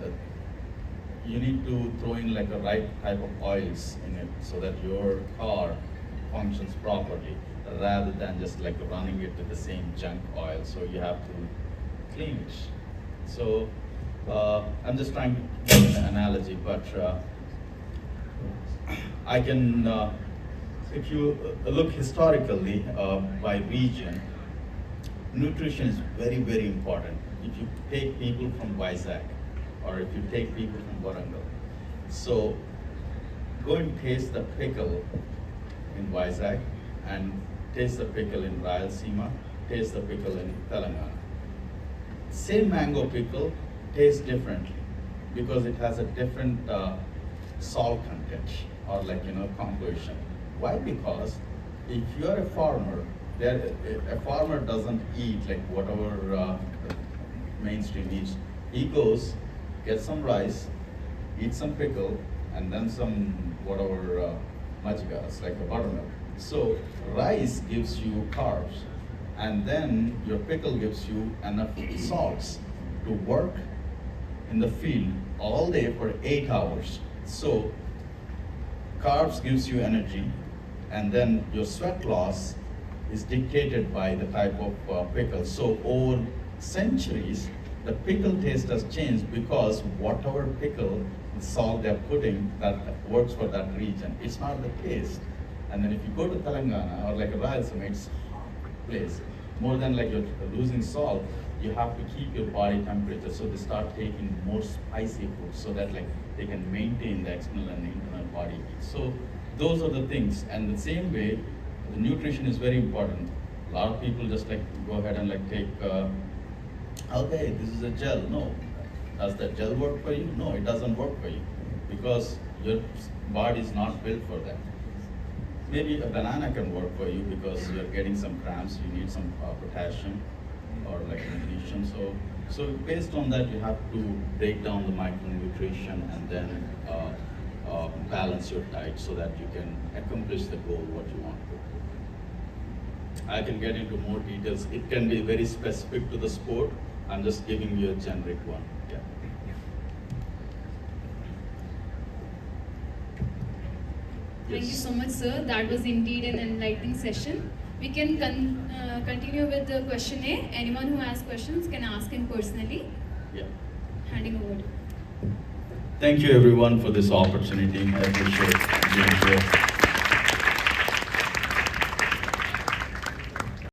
you need to throw in like a right type of oils in it so that your car functions properly, rather than just like running it with the same junk oil. So you have to clean it. So I'm just trying to give an analogy, but I can, if you look historically by region, nutrition is very, very important. If you take people from Vizag, or if you take people from Warangal, so go and taste the pickle in Vizag, and taste the pickle in Rayalaseema, taste the pickle in Telangana. Same mango pickle tastes differently because it has a different salt content, or like, composition. Why? Because if you are a farmer, a farmer doesn't eat like whatever mainstream eats. He goes, gets some rice, eats some pickle, and then some whatever majigas, like a buttermilk. So rice gives you carbs, and then your pickle gives you enough salts to work in the field all day for 8 hours. So carbs gives you energy, and then your sweat loss is dictated by the type of pickle. So over centuries, the pickle taste has changed because whatever pickle, the salt they're putting, that works for that region. It's not the taste. And then if you go to Telangana or like a Rayalaseema, it's hot place. More than like you're losing salt, you have to keep your body temperature. So they start taking more spicy food so that like they can maintain the external and the internal body heat. So those are the things. And the same way, the nutrition is very important. A lot of people just like go ahead and like take, okay, this is a gel. No. Does that gel work for you? No, it doesn't work for you because your body is not built for that. Maybe a banana can work for you because you're getting some cramps, you need some potassium or like magnesium. So based on that, you have to break down the micronutrition and then balance your diet so that you can accomplish the goal what you want to. I can get into more details. It can be very specific to the sport. I'm just giving you a generic one. Yeah. Thank you so much, sir. That was indeed an enlightening session. We can continue with the questionnaire. Anyone who has questions can ask him personally. Yeah. Handing over to you. Thank you everyone for this opportunity. I appreciate being here.